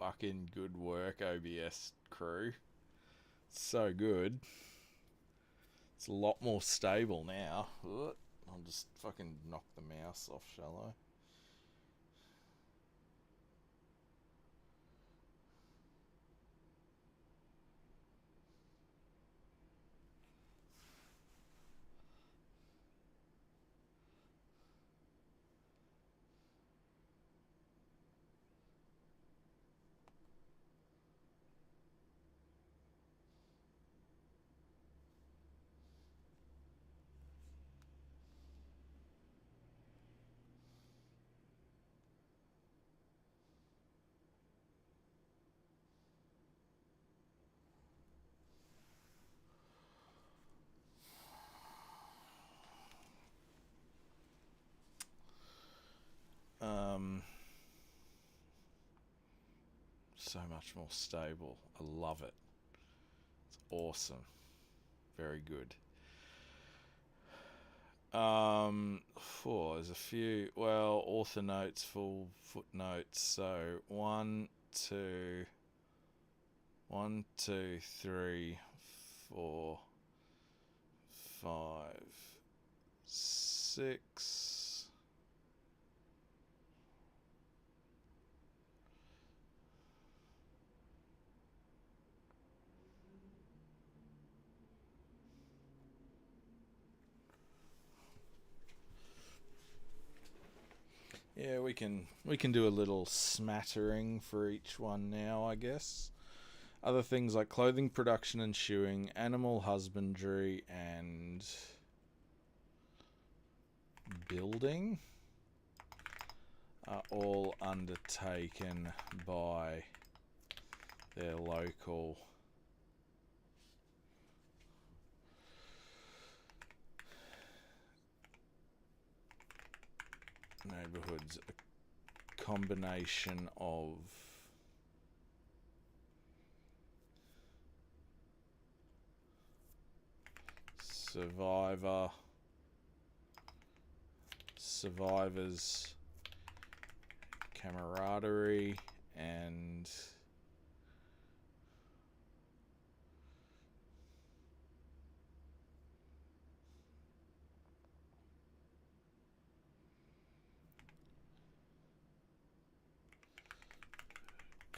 Fucking good work, OBS crew. So good. It's a lot more stable now. I'll just fucking knock the mouse off, shall I? So much more stable. I love it. It's awesome. Very good. There's a few, well, author notes, full footnotes. So 1, 2, 3, 4, 5, 6. Yeah, we can do a little smattering for each one now, I guess. Other things like clothing production and shoeing, animal husbandry, and building are all undertaken by their local neighborhoods. A combination of survivors, camaraderie, and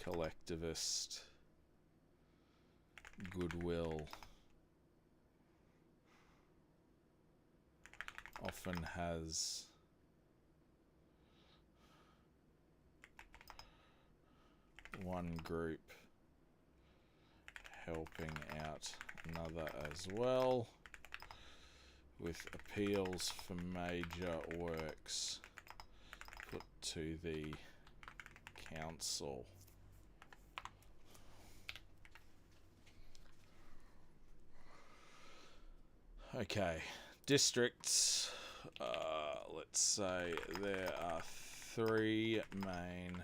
collectivist goodwill. Often has one group helping out another as well, with appeals for major works put to the council. Okay, districts. Let's say there are 3 main.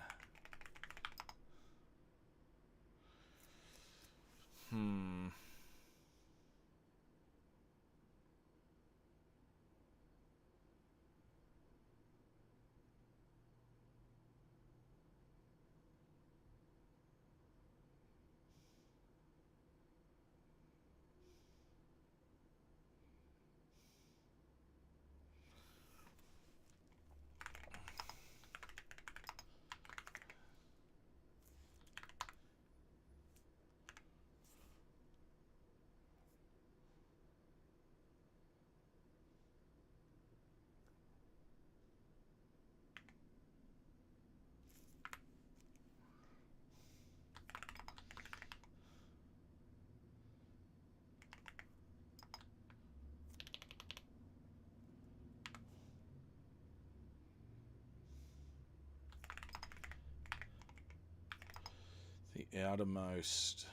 The outermost,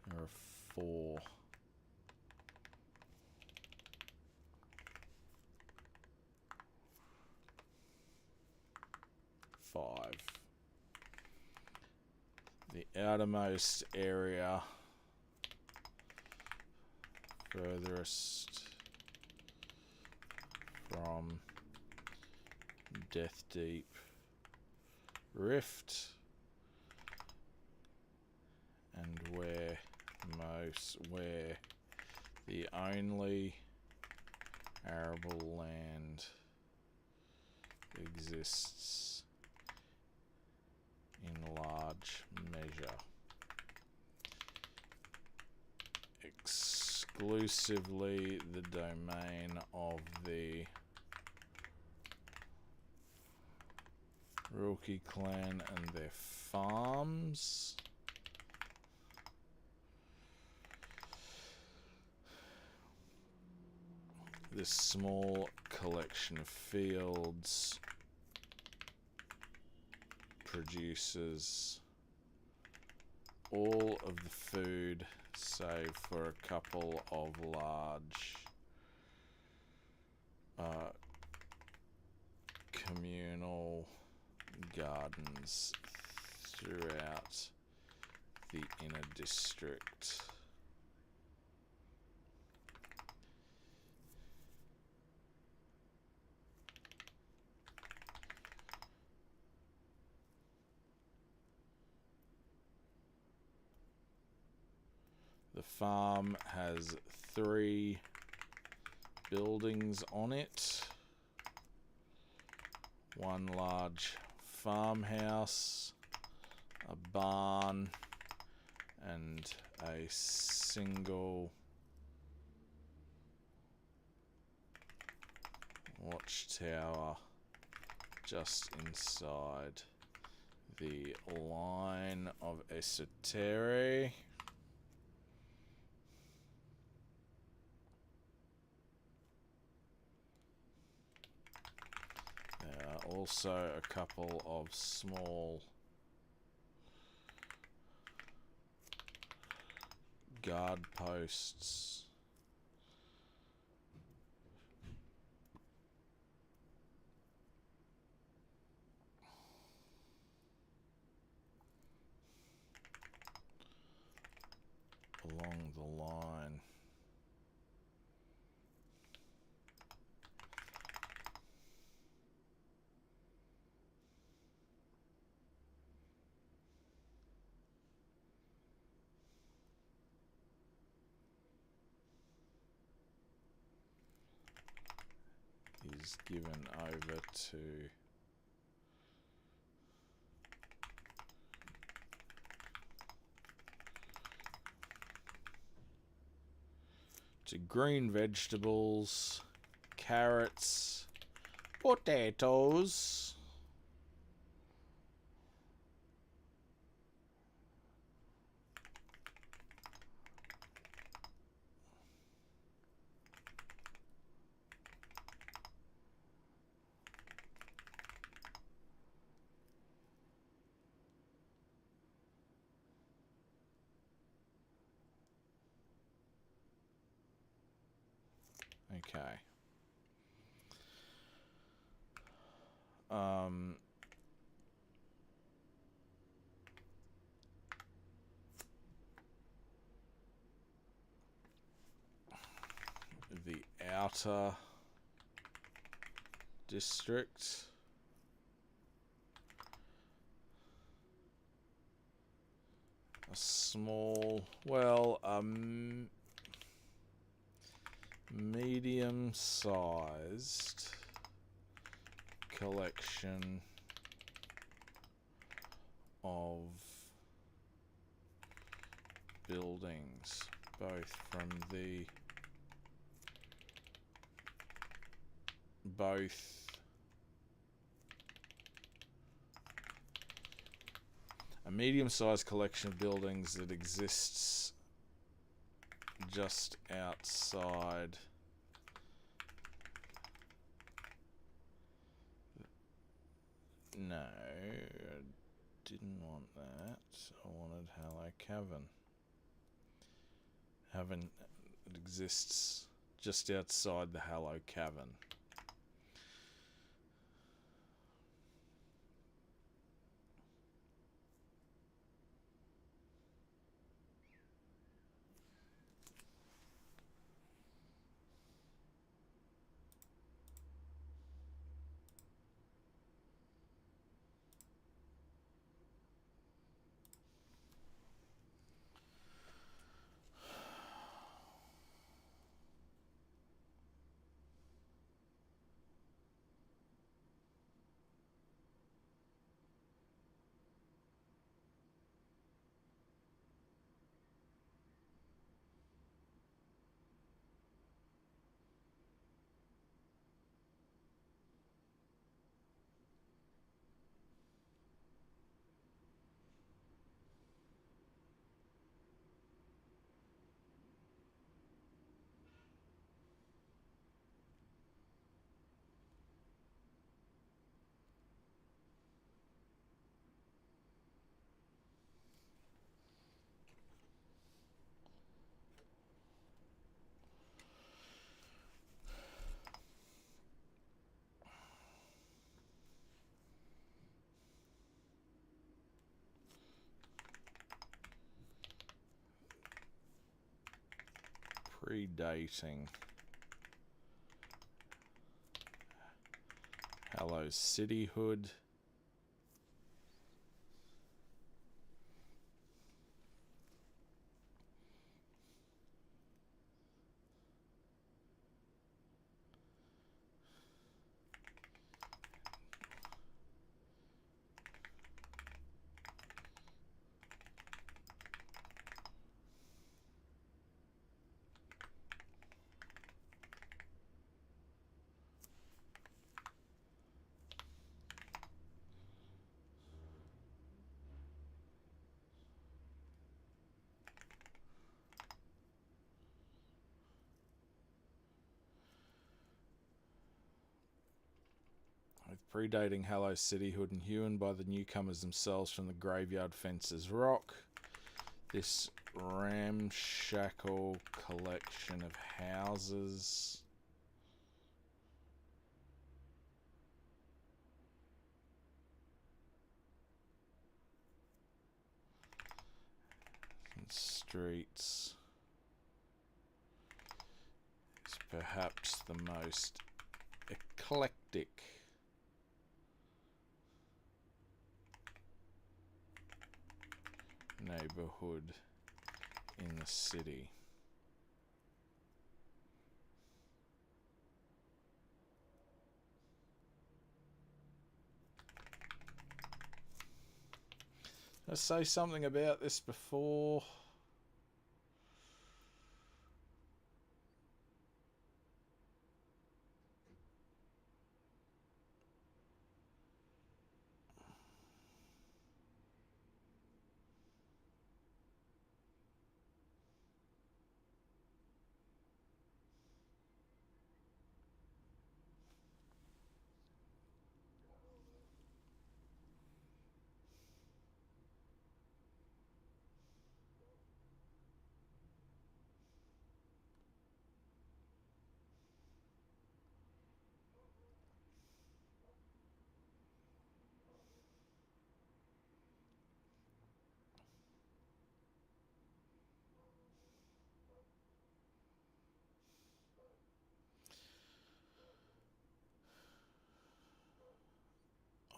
there are 4. 5. The outermost area, furthest from Death Deep Rift, and where the only arable land exists in large measure exclusively the domain of the Rookie clan and their farms. This small collection of fields produces all of the food save for a couple of large communal gardens throughout the inner district. The farm has 3 buildings on it. One large farmhouse, a barn, and a single watchtower just inside the line of esoteric. Also a couple of small guard posts. Along the line. Is given over to green vegetables, carrots, potatoes, okay. The outer district. A small, well, medium-sized collection of buildings, both from the a medium-sized collection of buildings that exists just outside no, I didn't want that. I wanted Hallow Cavern. It exists just outside the Hallow Cavern. predating Hallow cityhood. With predating Hallow cityhood and hewn by the newcomers themselves from the graveyard fences rock, this ramshackle collection of houses and streets is perhaps the most eclectic neighborhood in the city. Did I say something about this before?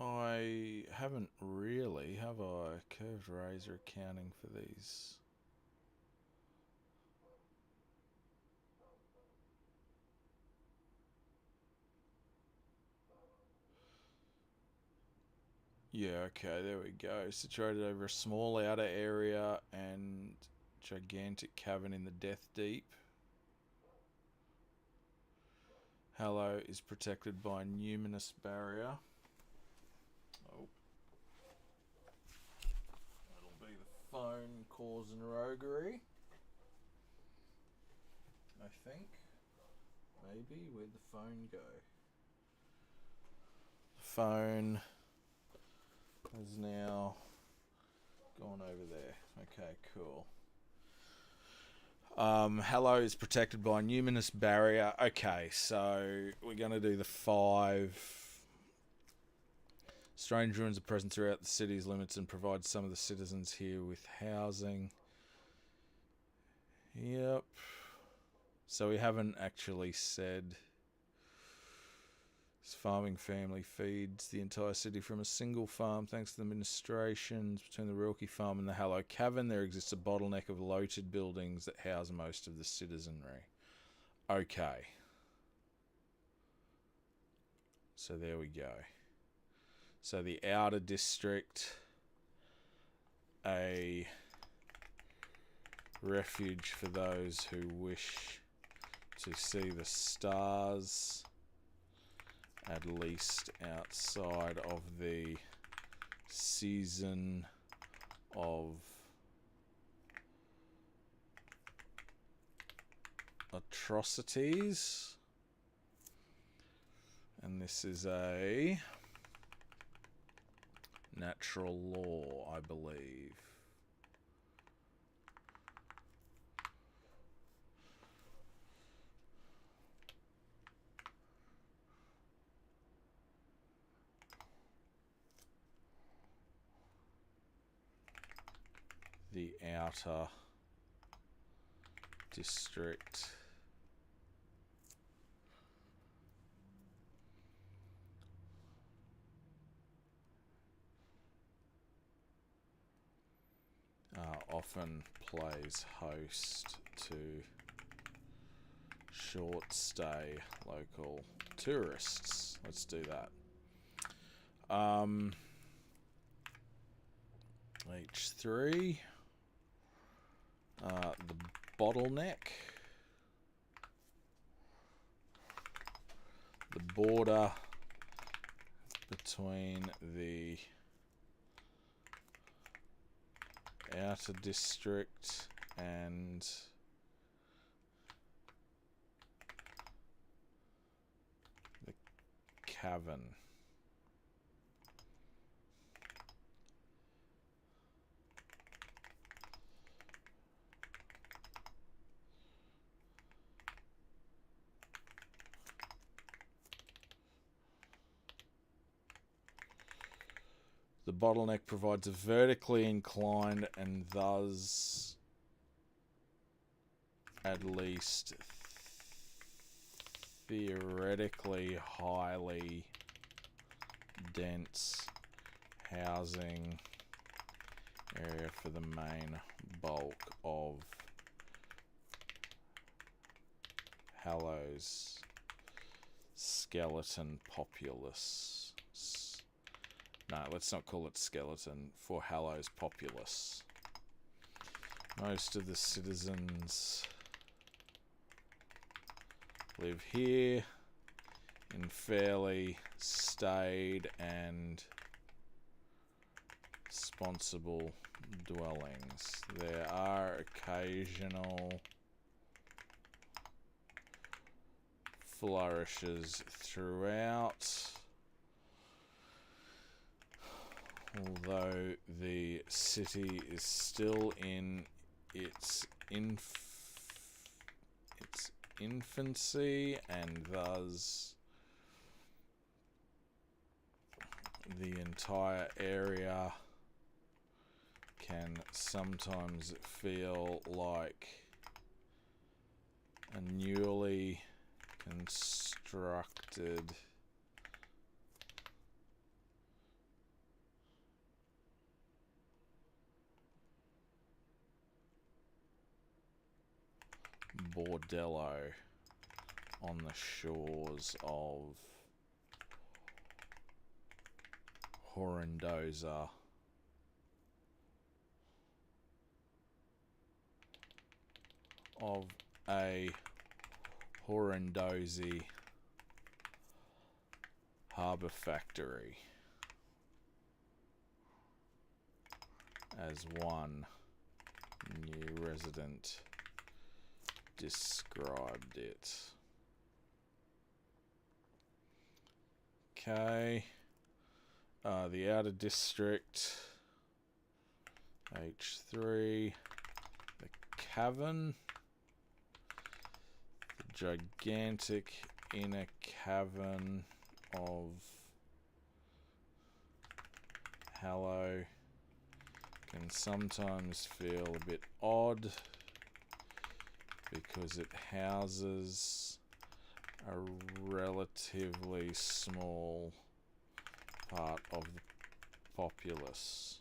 I haven't really, have I? Curved razor accounting for these. Yeah, okay, there we go. Situated over a small outer area and gigantic cavern in the Death Deep. Hallow is protected by a numinous barrier. Oh. That'll be the phone causing roguery. I think. Maybe. Where'd the phone go? The phone has now gone over there. Okay, cool. Hallow is protected by a numinous barrier. Okay, so we're going to do the 5. Strange ruins are present throughout the city's limits and provide some of the citizens here with housing. Yep. So we haven't actually said this farming family feeds the entire city from a single farm. Thanks to the administrations between the Rilke farm and the Hallow Cavern, there exists a bottleneck of loaded buildings that house most of the citizenry. Okay. So there we go. So the outer district, a refuge for those who wish to see the stars, at least outside of the season of atrocities. And this is a natural law, I believe. The outer district. Often plays host to short stay local tourists. Let's do that. H3. The bottleneck. The border between the outer district and the cavern. The bottleneck provides a vertically inclined and thus at least theoretically highly dense housing area for the main bulk of Hallow's skeleton populace. No, let's not call it skeleton. For Hallow's populace. Most of the citizens live here in fairly staid and responsible dwellings. There are occasional flourishes throughout, although the city is still in its infancy, and thus the entire area can sometimes feel like a newly constructed bordello on the shores of Horondoza. Of a Horondozi harbour factory, as one new resident described it. Okay. The outer district, H3, the cavern, the gigantic inner cavern of Hallow can sometimes feel a bit odd because it houses a relatively small part of the populace.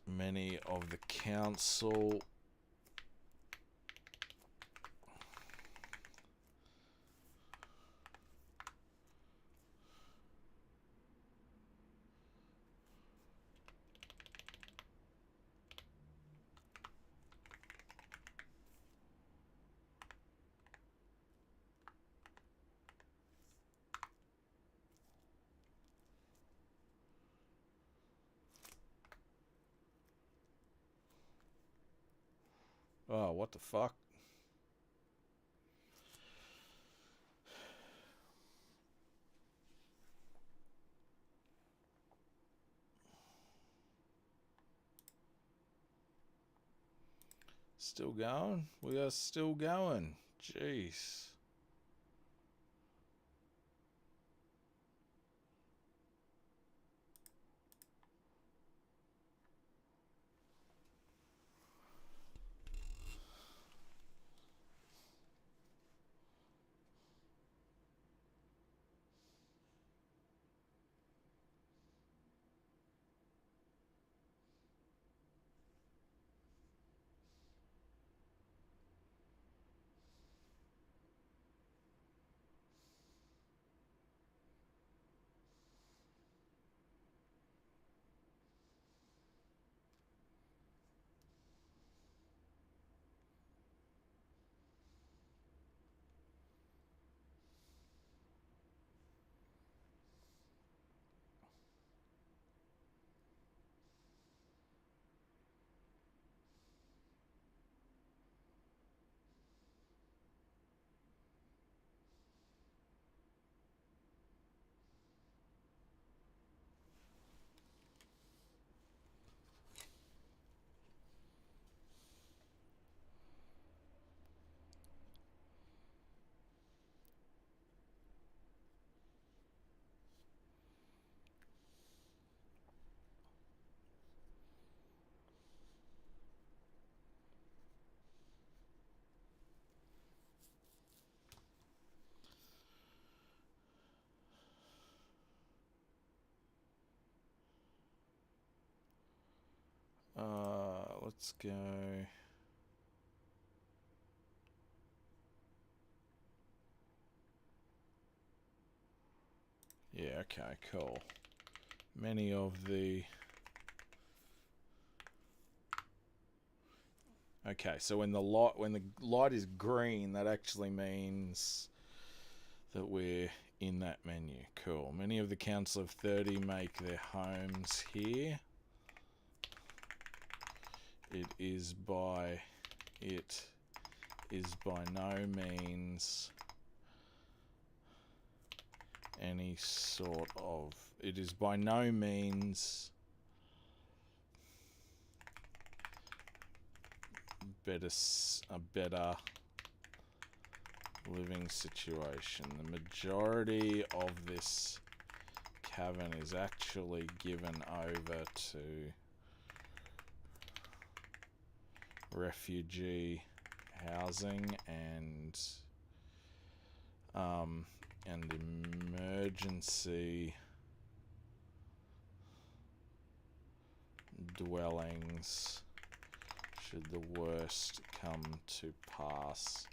Many of the council oh, what the fuck? Still going? We are still going. Jeez. Let's go. Yeah, okay, cool. Many of the... Okay, so when the light is green, that actually means that we're in that menu. Cool. Many of the Council of 30 make their homes here. It is by no means any sort of... It is by no means a better living situation. The majority of this cavern is actually given over to refugee housing and emergency dwellings should the worst come to pass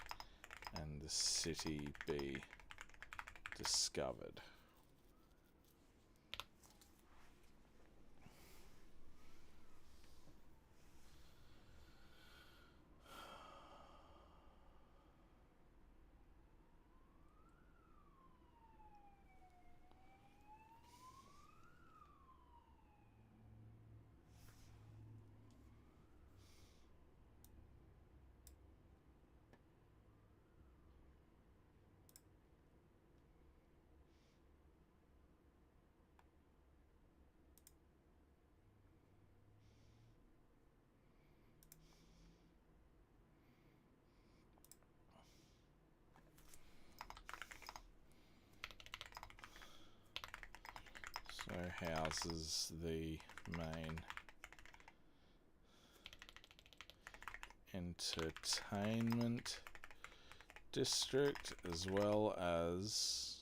and the city be discovered. So houses the main entertainment district as well as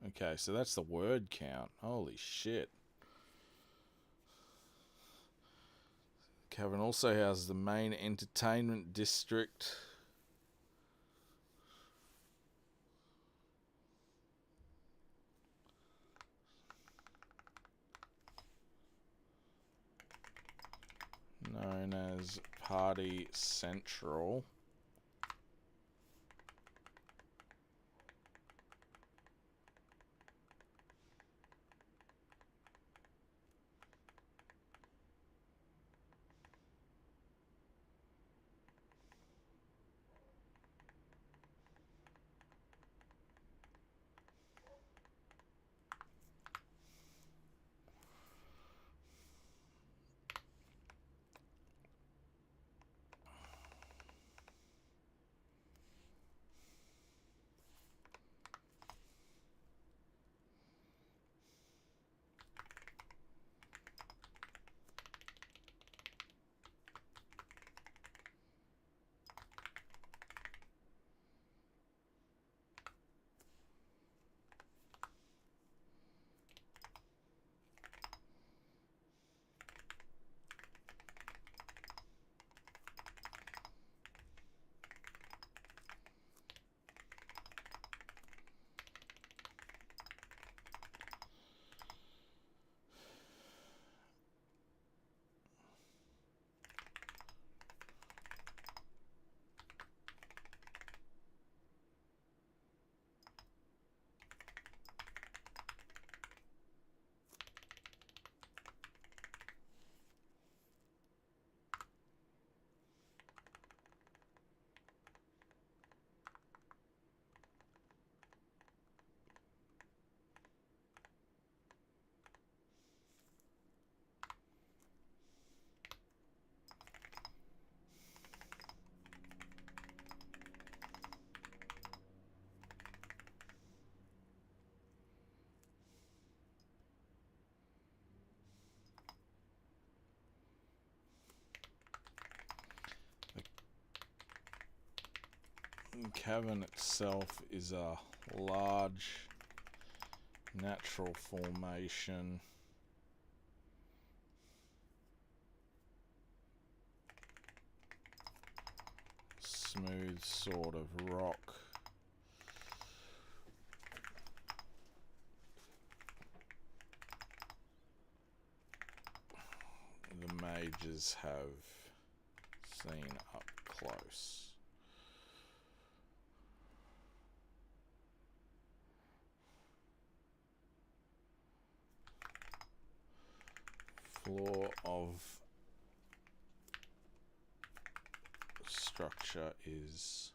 okay, so that's the word count. Holy shit. Cavern also houses the main entertainment district. Known as Party Central. cavern itself is a large natural formation. Smooth sort of rock. The mages have seen up close. Floor of structure is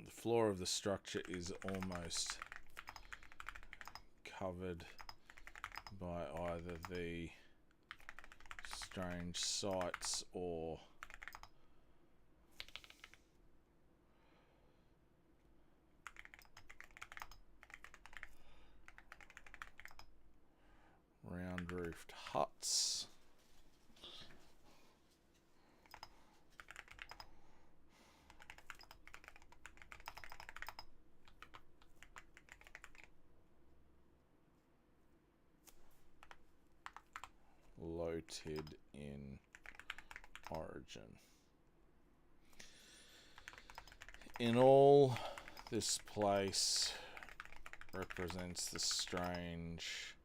the floor of the structure is almost covered by either the strange sights or round-roofed huts. Loaded in origin. In all, this place represents the strange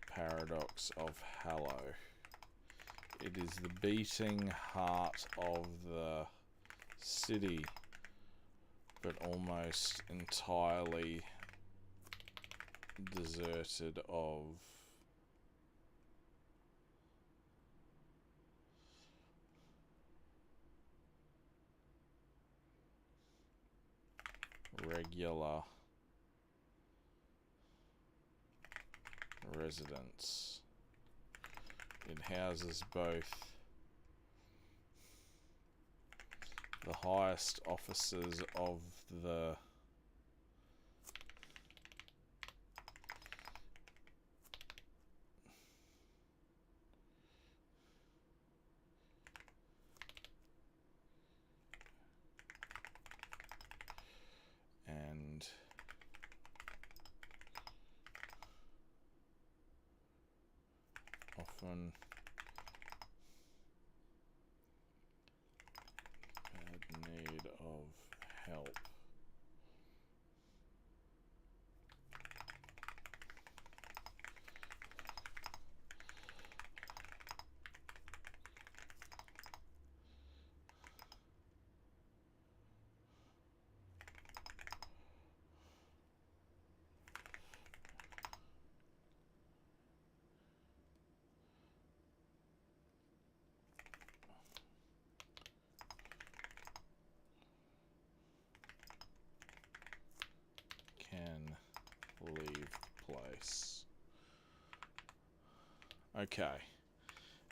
paradox of Hallow. It is the beating heart of the city, but almost entirely deserted of regular residents. It houses both the highest officers of the and often bad need of help. Can leave the place. Okay,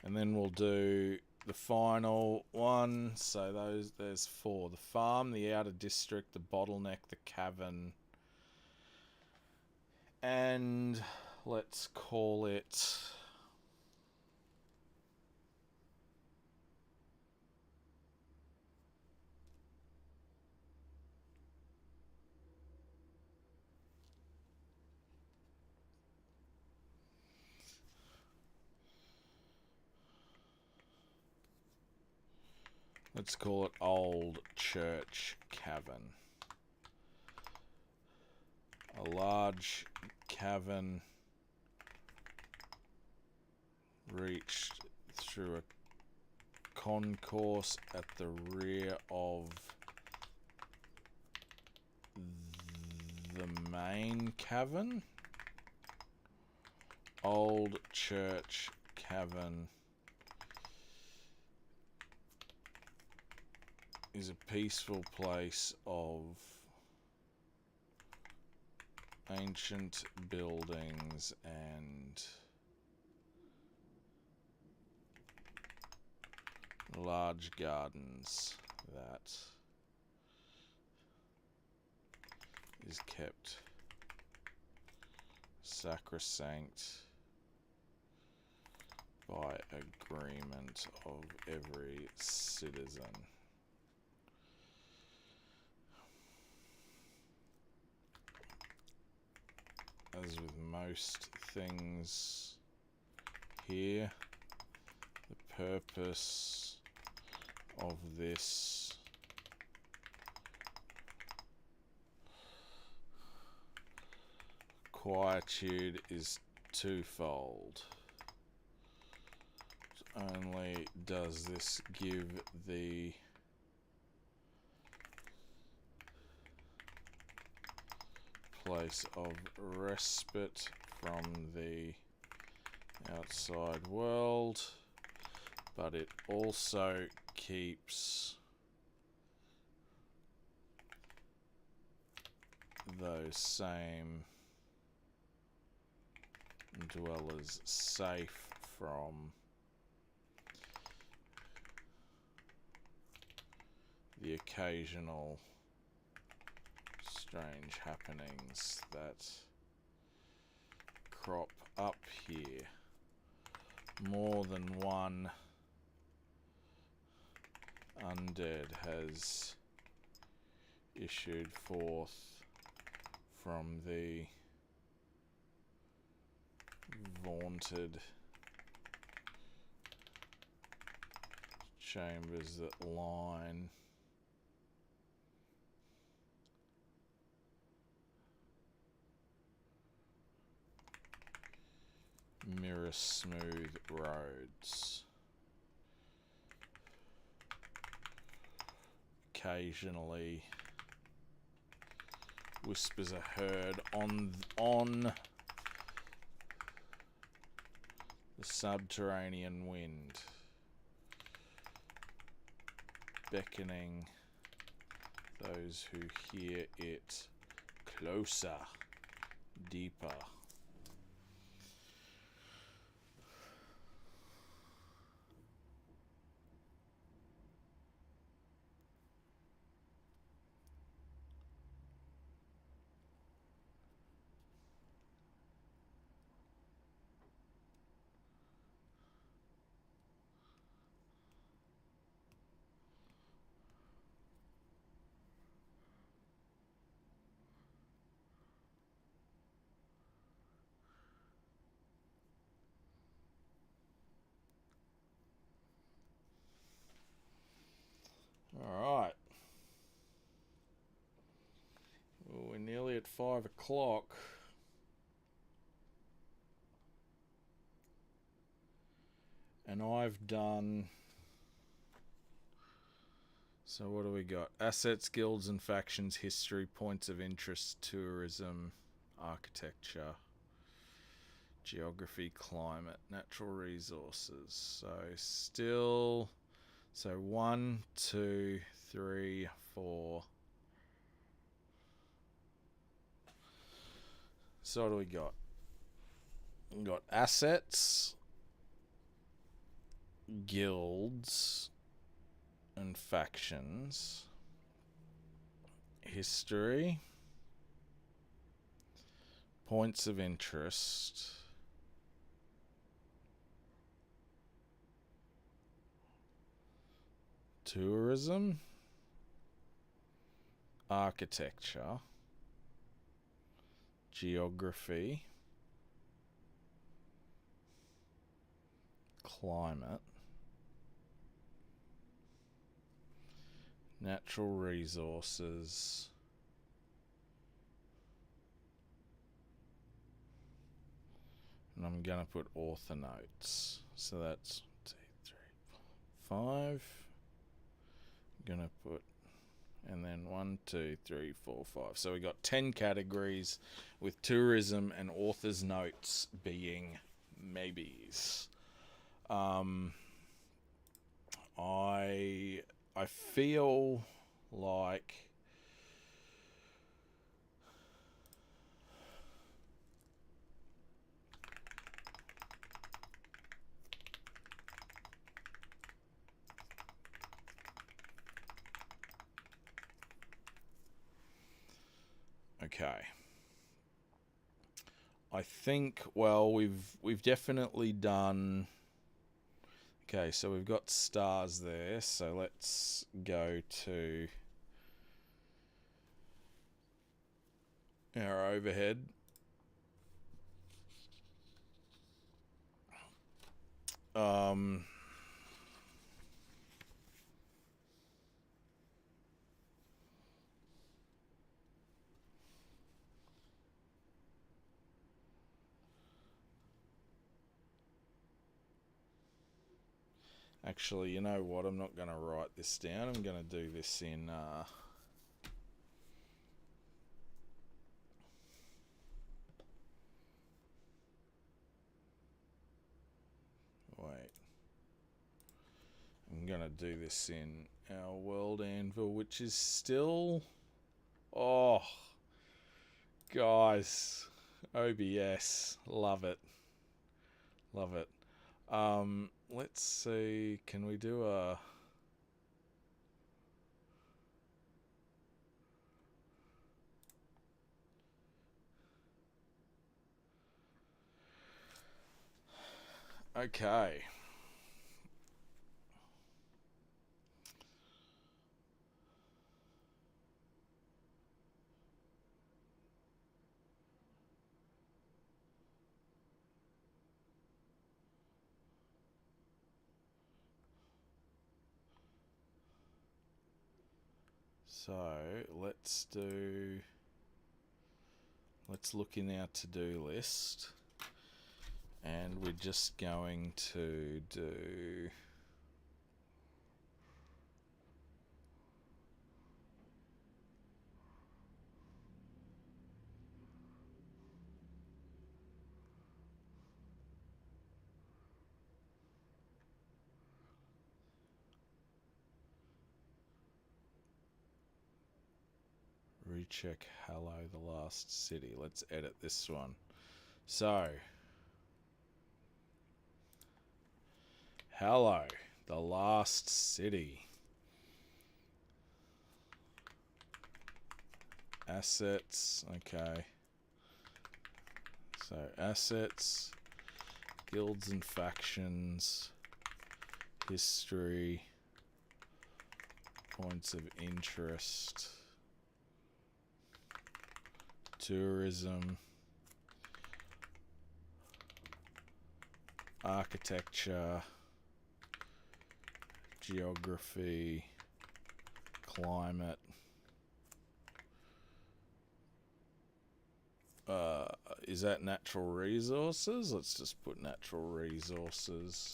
and then we'll do the final one. So there's 4: the farm, the outer district, the bottleneck, the cavern, and let's call it Old Church Cavern. A large cavern reached through a concourse at the rear of the main cavern. Old Church Cavern is a peaceful place of ancient buildings and large gardens that is kept sacrosanct by agreement of every citizen. As with most things here, the purpose of this quietude is twofold. Not only does this give the place of respite from the outside world, but it also keeps those same dwellers safe from the occasional strange happenings that crop up here. More than one undead has issued forth from the vaunted chambers that line mirror smooth roads. Occasionally whispers are heard on the subterranean wind, beckoning those who hear it closer, deeper. Alright. Well, we're nearly at 5 o'clock. And I've done... So what do we got? Assets, guilds and factions, history, points of interest, tourism, architecture, geography, climate, natural resources. So still... So 1, 2, 3, 4. So what do we got? We got assets, guilds and factions, history, points of interest, tourism, architecture, geography, climate, natural resources, and I'm going to put author notes. So that's 1, 2, 3, 4, 5. I'm going to put, and then 1, 2, 3, 4, 5. So we got 10 categories, with tourism and author's notes being maybes. I feel like Okay. I think, well, we've definitely done... Okay, so we've got stars there, so let's go to our overhead. Actually, you know what? I'm not going to write this down. I'm going to do this in... Wait. I'm going to do this in our world Anvil, which is still... Oh, guys. OBS. Love it. Love it. Let's see. Can we do a... Okay. So, let's look in our to-do list, and we're just going to do... Recheck Hallow, the last city. Let's edit this one. So, Hallow, the last city. Assets, okay. So, assets, guilds and factions, history, points of interest, tourism, architecture, geography, climate, is that natural resources? Let's just put natural resources.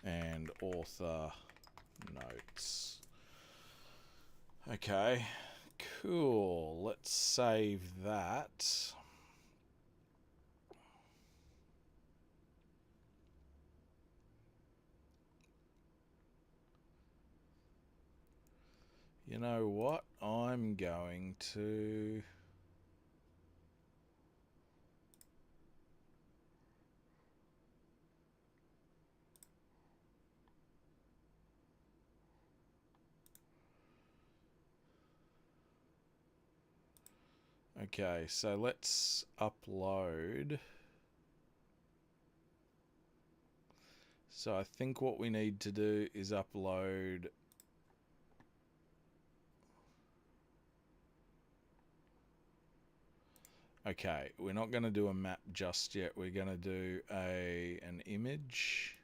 And author notes. Okay, cool. Let's save that. You know what? I'm going to... Okay, so let's upload. So I think what we need to do is upload... Okay, we're not going to do a map just yet. We're going to do an image.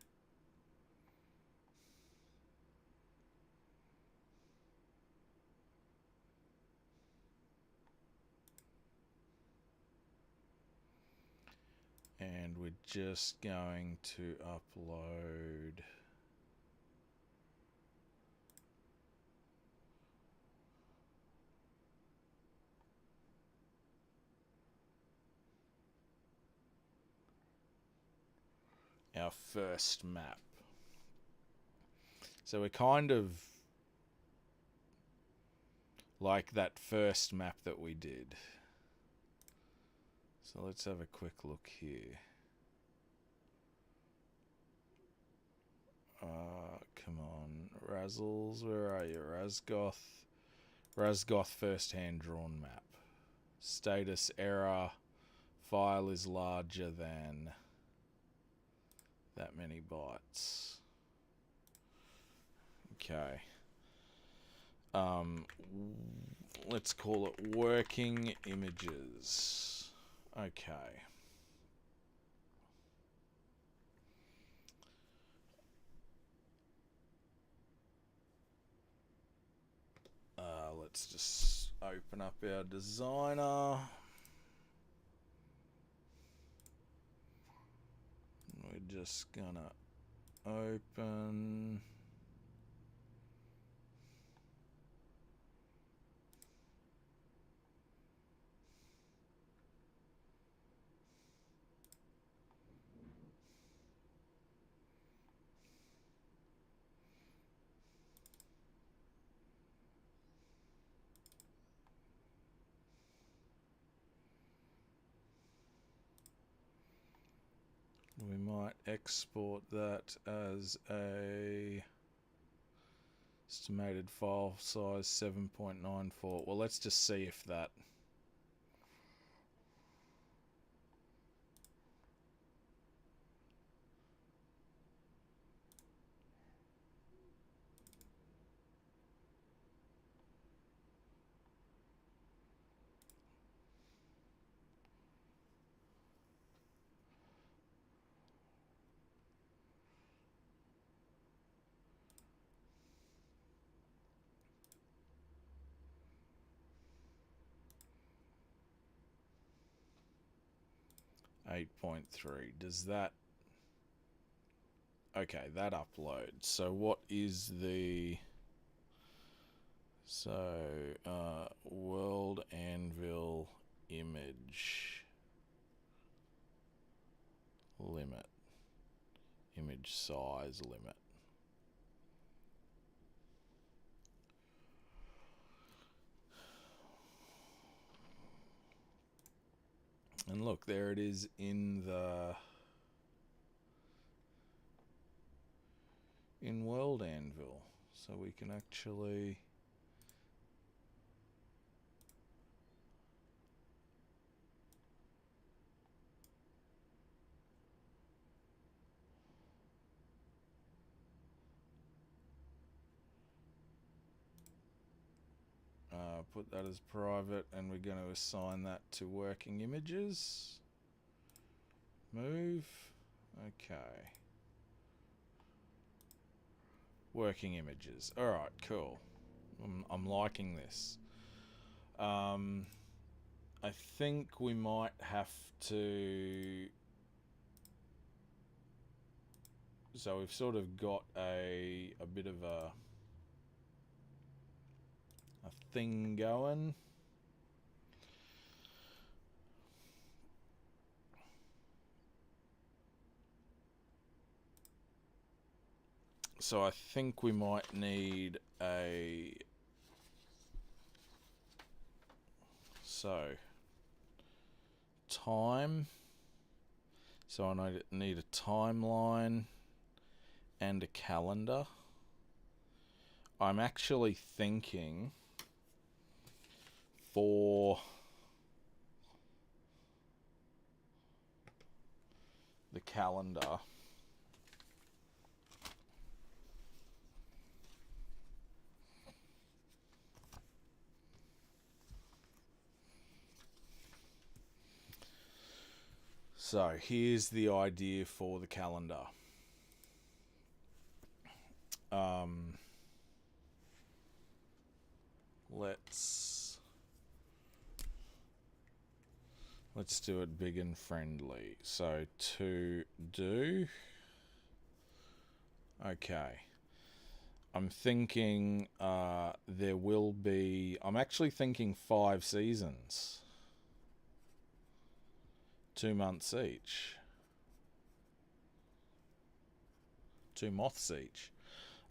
And we're just going to upload... our first map. So we're kind of like that first map that we did. So let's have a quick look here. Come on. Razzles, where are you? Razgoth first-hand drawn map. Status error. File is larger than that many bytes. Okay. Let's call it working images. Okay. Let's just open up our designer. We're just gonna open. We might export that as a estimated file size 7.94. Well, let's just see if that. .3. Does that... Okay, that uploads. So what is the... So, world Anvil image limit. Image size limit. And look, there it is in world Anvil. So we can actually put that as private, and we're going to assign that to working images. Move. Okay. Working images. Alright, cool. I'm liking this. I think we might have to... So we've sort of got a bit of a thing going. So I think we might need a... So, time. So I need a timeline and a calendar. I'm actually thinking for the calendar, so here's the idea for the calendar. Let's do it big and friendly. So to do. Okay. I'm thinking there will be... I'm actually thinking 5 seasons. 2 months each. 2 moths each.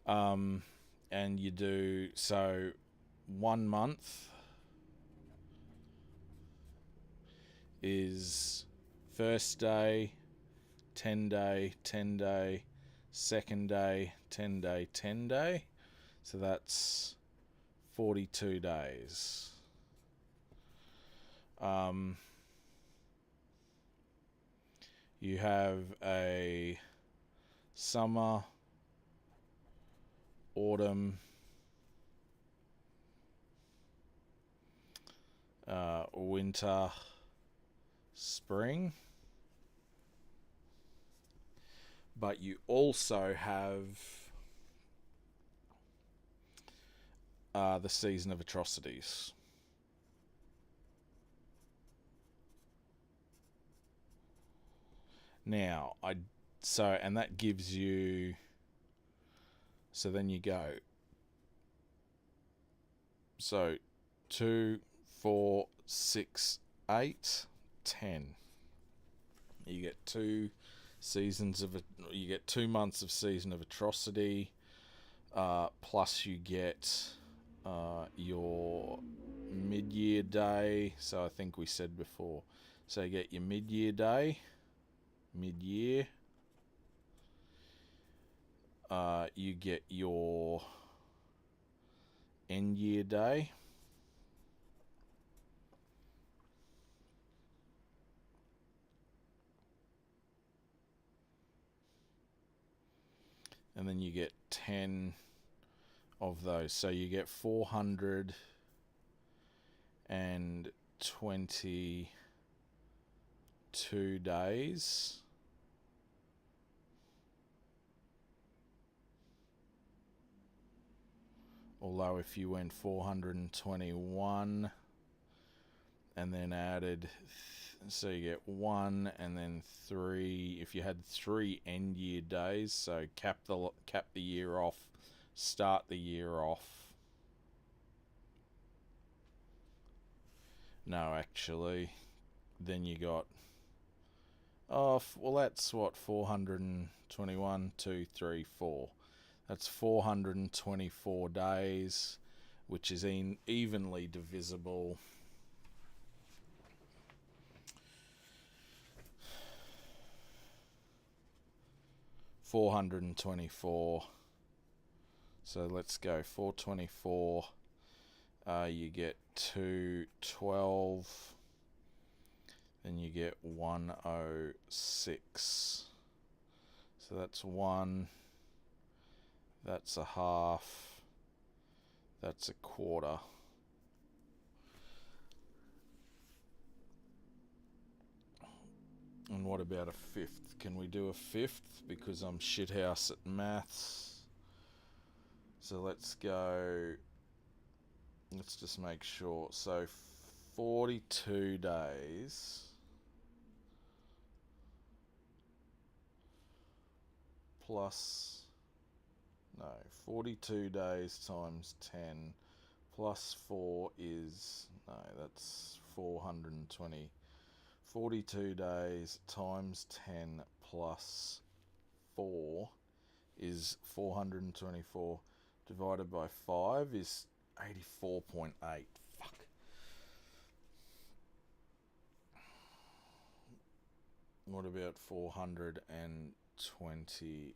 And you do... So 1 month is first day, 10 day, 10 day, second day, 10 day, 10 day. So that's 42 days. You have a summer, autumn, winter, spring. But you also have the season of atrocities. Now, and that gives you, so then you go, so 2, 4, 6, 8, 10. You get 2 months of season of atrocity, plus you get your mid-year day. So I think we said before, so you get your mid-year day, mid-year. You get your end-year day. And then you get 10 of those. So you get 422 days. Although if you went 421 and then added, so you get 1 and then 3. If you had 3 end year days, so cap the year off, start the year off. No, actually, then you got, well, that's what, 421, 2, 3, 4. That's 424 days, which is evenly divisible. $424. So let's go 424. You get 212. Then you get 106. So that's 1. That's a half. That's a quarter. And what about a fifth? Can we do a fifth? Because I'm shithouse at maths. So let's go. Let's just make sure. So 42 days plus, no, 42 days times 10 plus 4 is, no, that's 420. 42 days times 10 plus 4 is 424. Divided by 5 is 84.8. Fuck. What about 420?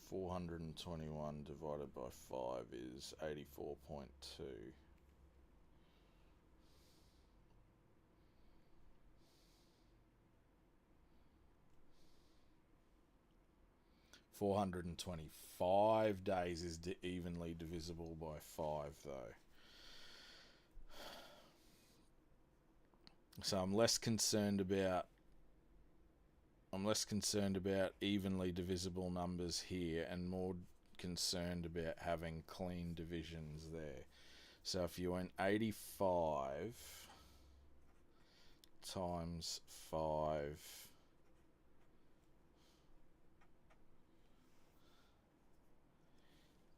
421 divided by 5 is 84.2. 425 days is evenly divisible by 5, though. So I'm less concerned about evenly divisible numbers here, and more concerned about having clean divisions there. So if you went 85 times 5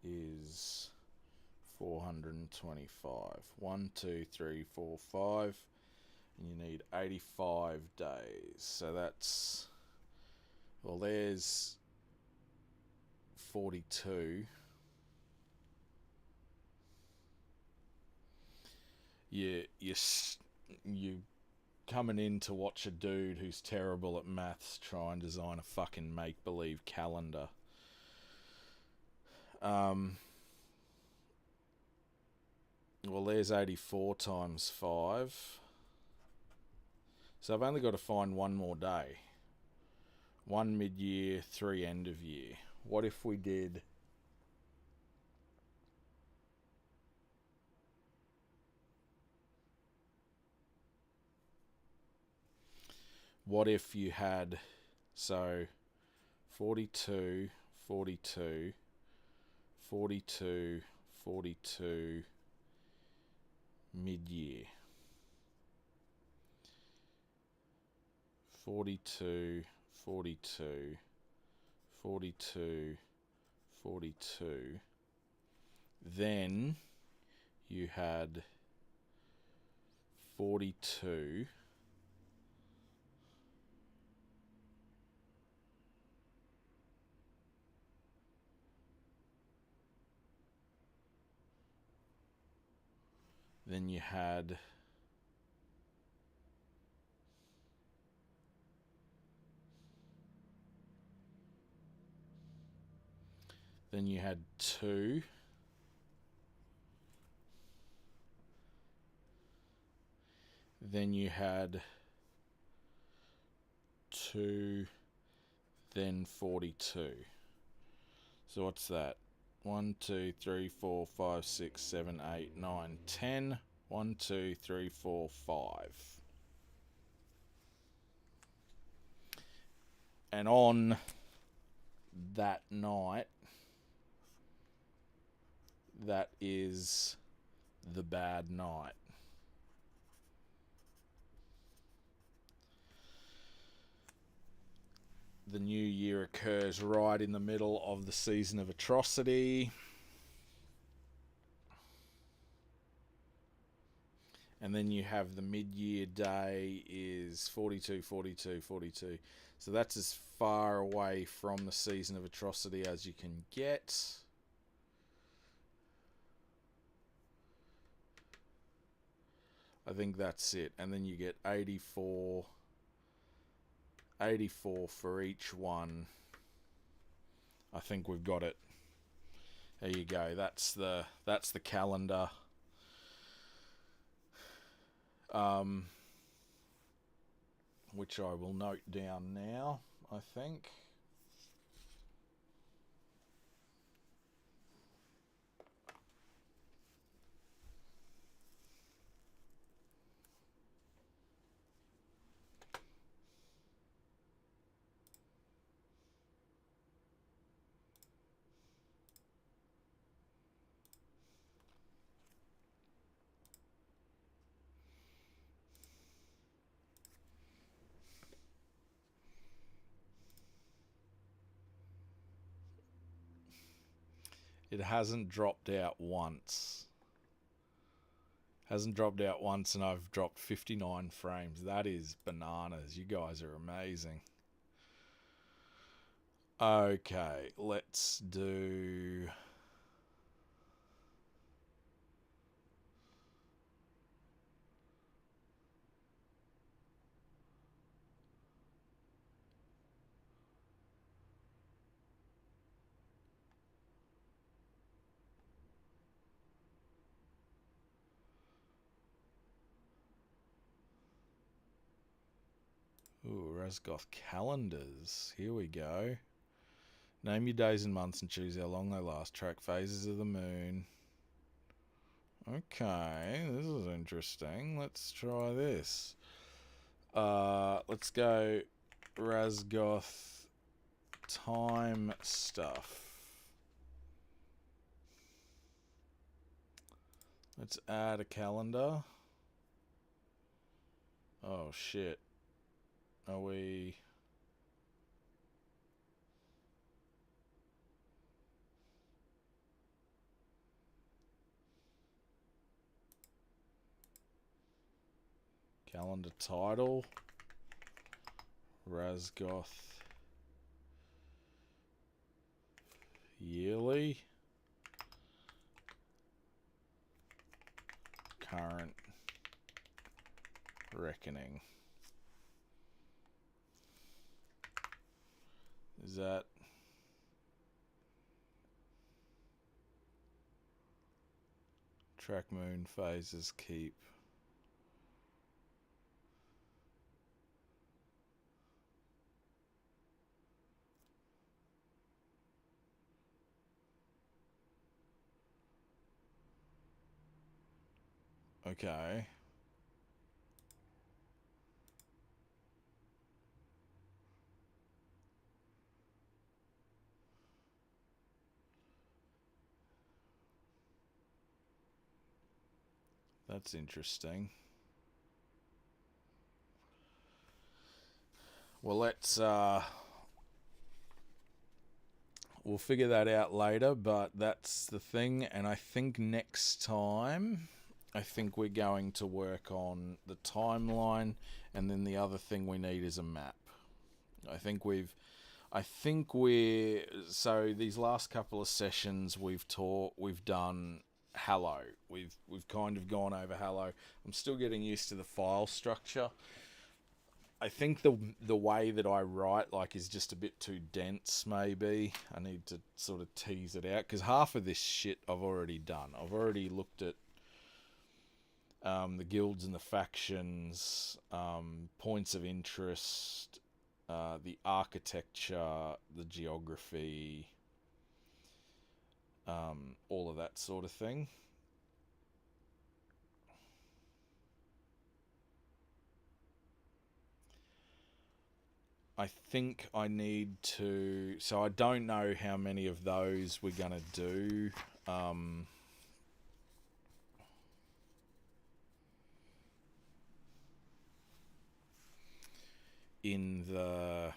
is 425. 1, 2, 3, 4, 5. And you need 85 days. So that's, well, there's 42. You coming in to watch a dude who's terrible at maths try and design a fucking make-believe calendar. Well, there's 84 times 5. So I've only got to find one more day. 1 mid-year, 3 end of year. What if we did... What if you had... So, 42, 42, 42, 42, mid-year. 42, 42, 42, 42. Then you had 42. Then you had 2. Then you had 2, then 42. So what's that? 1, 2, 3, 4, 5, 6, 7, 8, 9, 10. 1, 2, 3, 4, 5. And on that night, that is the bad night. The new year occurs right in the middle of the season of atrocity. And then you have the mid-year day is 42, 42, 42. So that's as far away from the season of atrocity as you can get. I think that's it. And then you get 84 for each one. I think we've got it. There you go. That's the calendar. Which I will note down now, I think. It hasn't dropped out once. Hasn't dropped out once, and I've dropped 59 frames. That is bananas. You guys are amazing. Okay, let's do... Ooh, Razgoth calendars. Here we go. Name your days and months and choose how long they last. Track phases of the moon. Okay, this is interesting. Let's try this. Let's go Razgoth time stuff. Let's add a calendar. Oh shit. Are we... Calendar title. Razgoth yearly. Current reckoning. Is that... Track moon phases keep... Okay. That's interesting. Well, let's... we'll figure that out later, but that's the thing. And I think next time, I think we're going to work on the timeline, and then the other thing we need is a map. So these last couple of sessions we've done Hallow. We've kind of gone over Hallow. I'm still getting used to the file structure. I think the way that I write is just a bit too dense, maybe. I need to sort of tease it out, because half of this shit I've already done. I've already looked at the guilds and the factions, points of interest, the architecture, the geography, all of that sort of thing. I think I need to... So I don't know how many of those we're going to do. In the...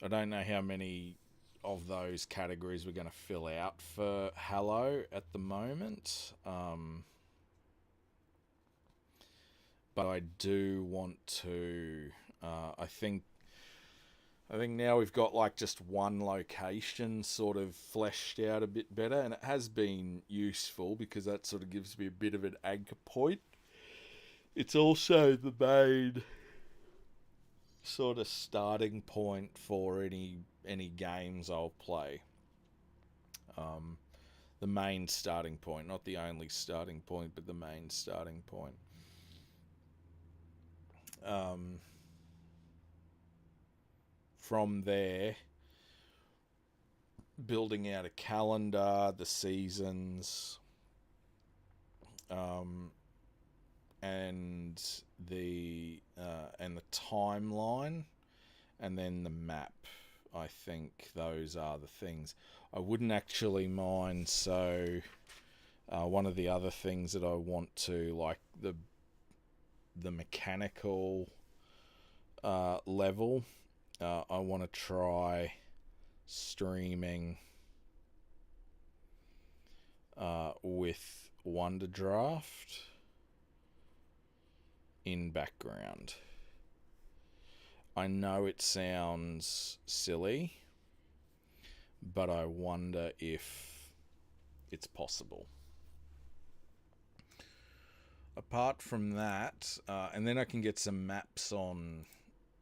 I don't know how many of those categories we're going to fill out for Hallow at the moment. But I do want to... I think now we've got just one location sort of fleshed out a bit better, and it has been useful because that sort of gives me a bit of an anchor point. It's also the main sort of starting point for any games I'll play. The main starting point, not the only starting point, but the main starting point. From there, building out a calendar, the seasons, and the timeline, and then the map. I think those are the things. I wouldn't actually mind. So one of the other things that I want to, the mechanical level, I want to try streaming with Wonder Draft in background. I know it sounds silly, but I wonder if it's possible. Apart from that, and then I can get some maps on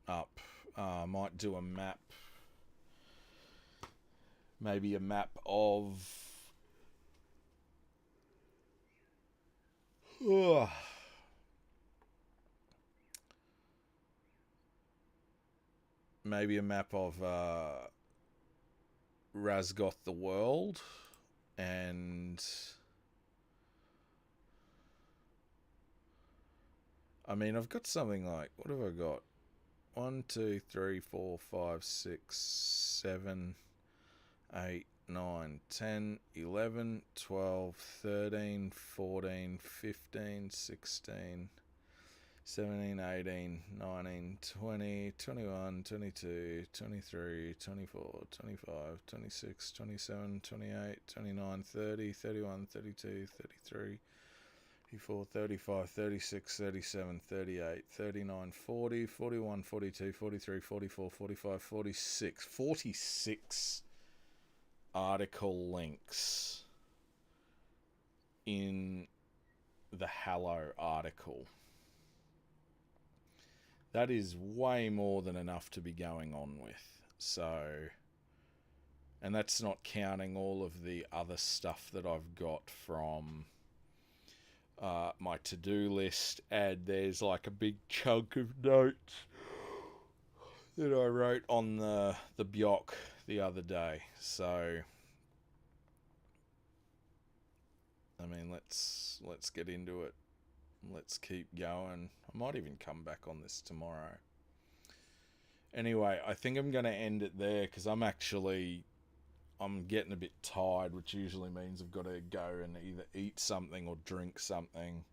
up. I might do a map, maybe a map of... maybe a map of Razgoth the world, and I mean, I've got something like, what have I got? 1, 2, 3, 4, 5, 6, 7, 8, 9, 10, 11, 12, 13, 14, 15, 16, 17, 18, 19, 20, 21, 22, 23, 24, 25, 26, 27, 28, 29, 30, 31, 32, 33, 34, 35, 36, 37, 38, 39, 40, 41, 42, 43, 44, 45, 46. 46 article links in the Hallow article. That is way more than enough to be going on with. So, and that's not counting all of the other stuff that I've got from my to-do list. And there's like a big chunk of notes that I wrote on the Bjock the other day. So, I mean, let's get into it. Let's keep going. I might even come back on this tomorrow. Anyway, I think I'm going to end it there because I'm getting a bit tired, which usually means I've got to go and either eat something or drink something.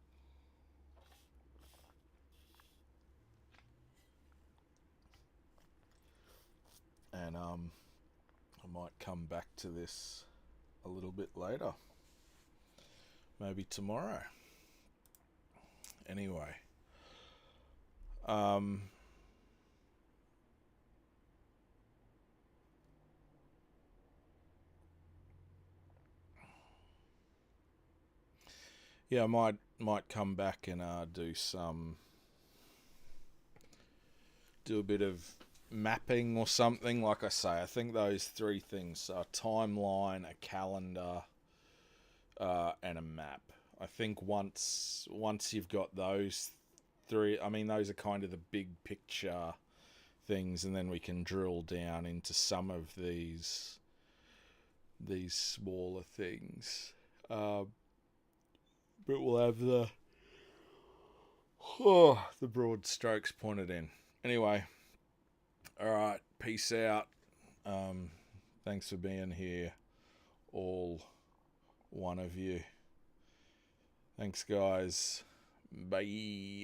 And I might come back to this a little bit later. Maybe tomorrow. Anyway. Yeah, I might come back and do a bit of mapping or something. Like I say, I think those three things are timeline, a calendar, and a map. I think once you've got those three, I mean, those are kind of the big picture things, and then we can drill down into some of these smaller things. But we'll have the broad strokes pointed in. Anyway, all right, peace out. Thanks for being here, all one of you. Thanks, guys. Bye.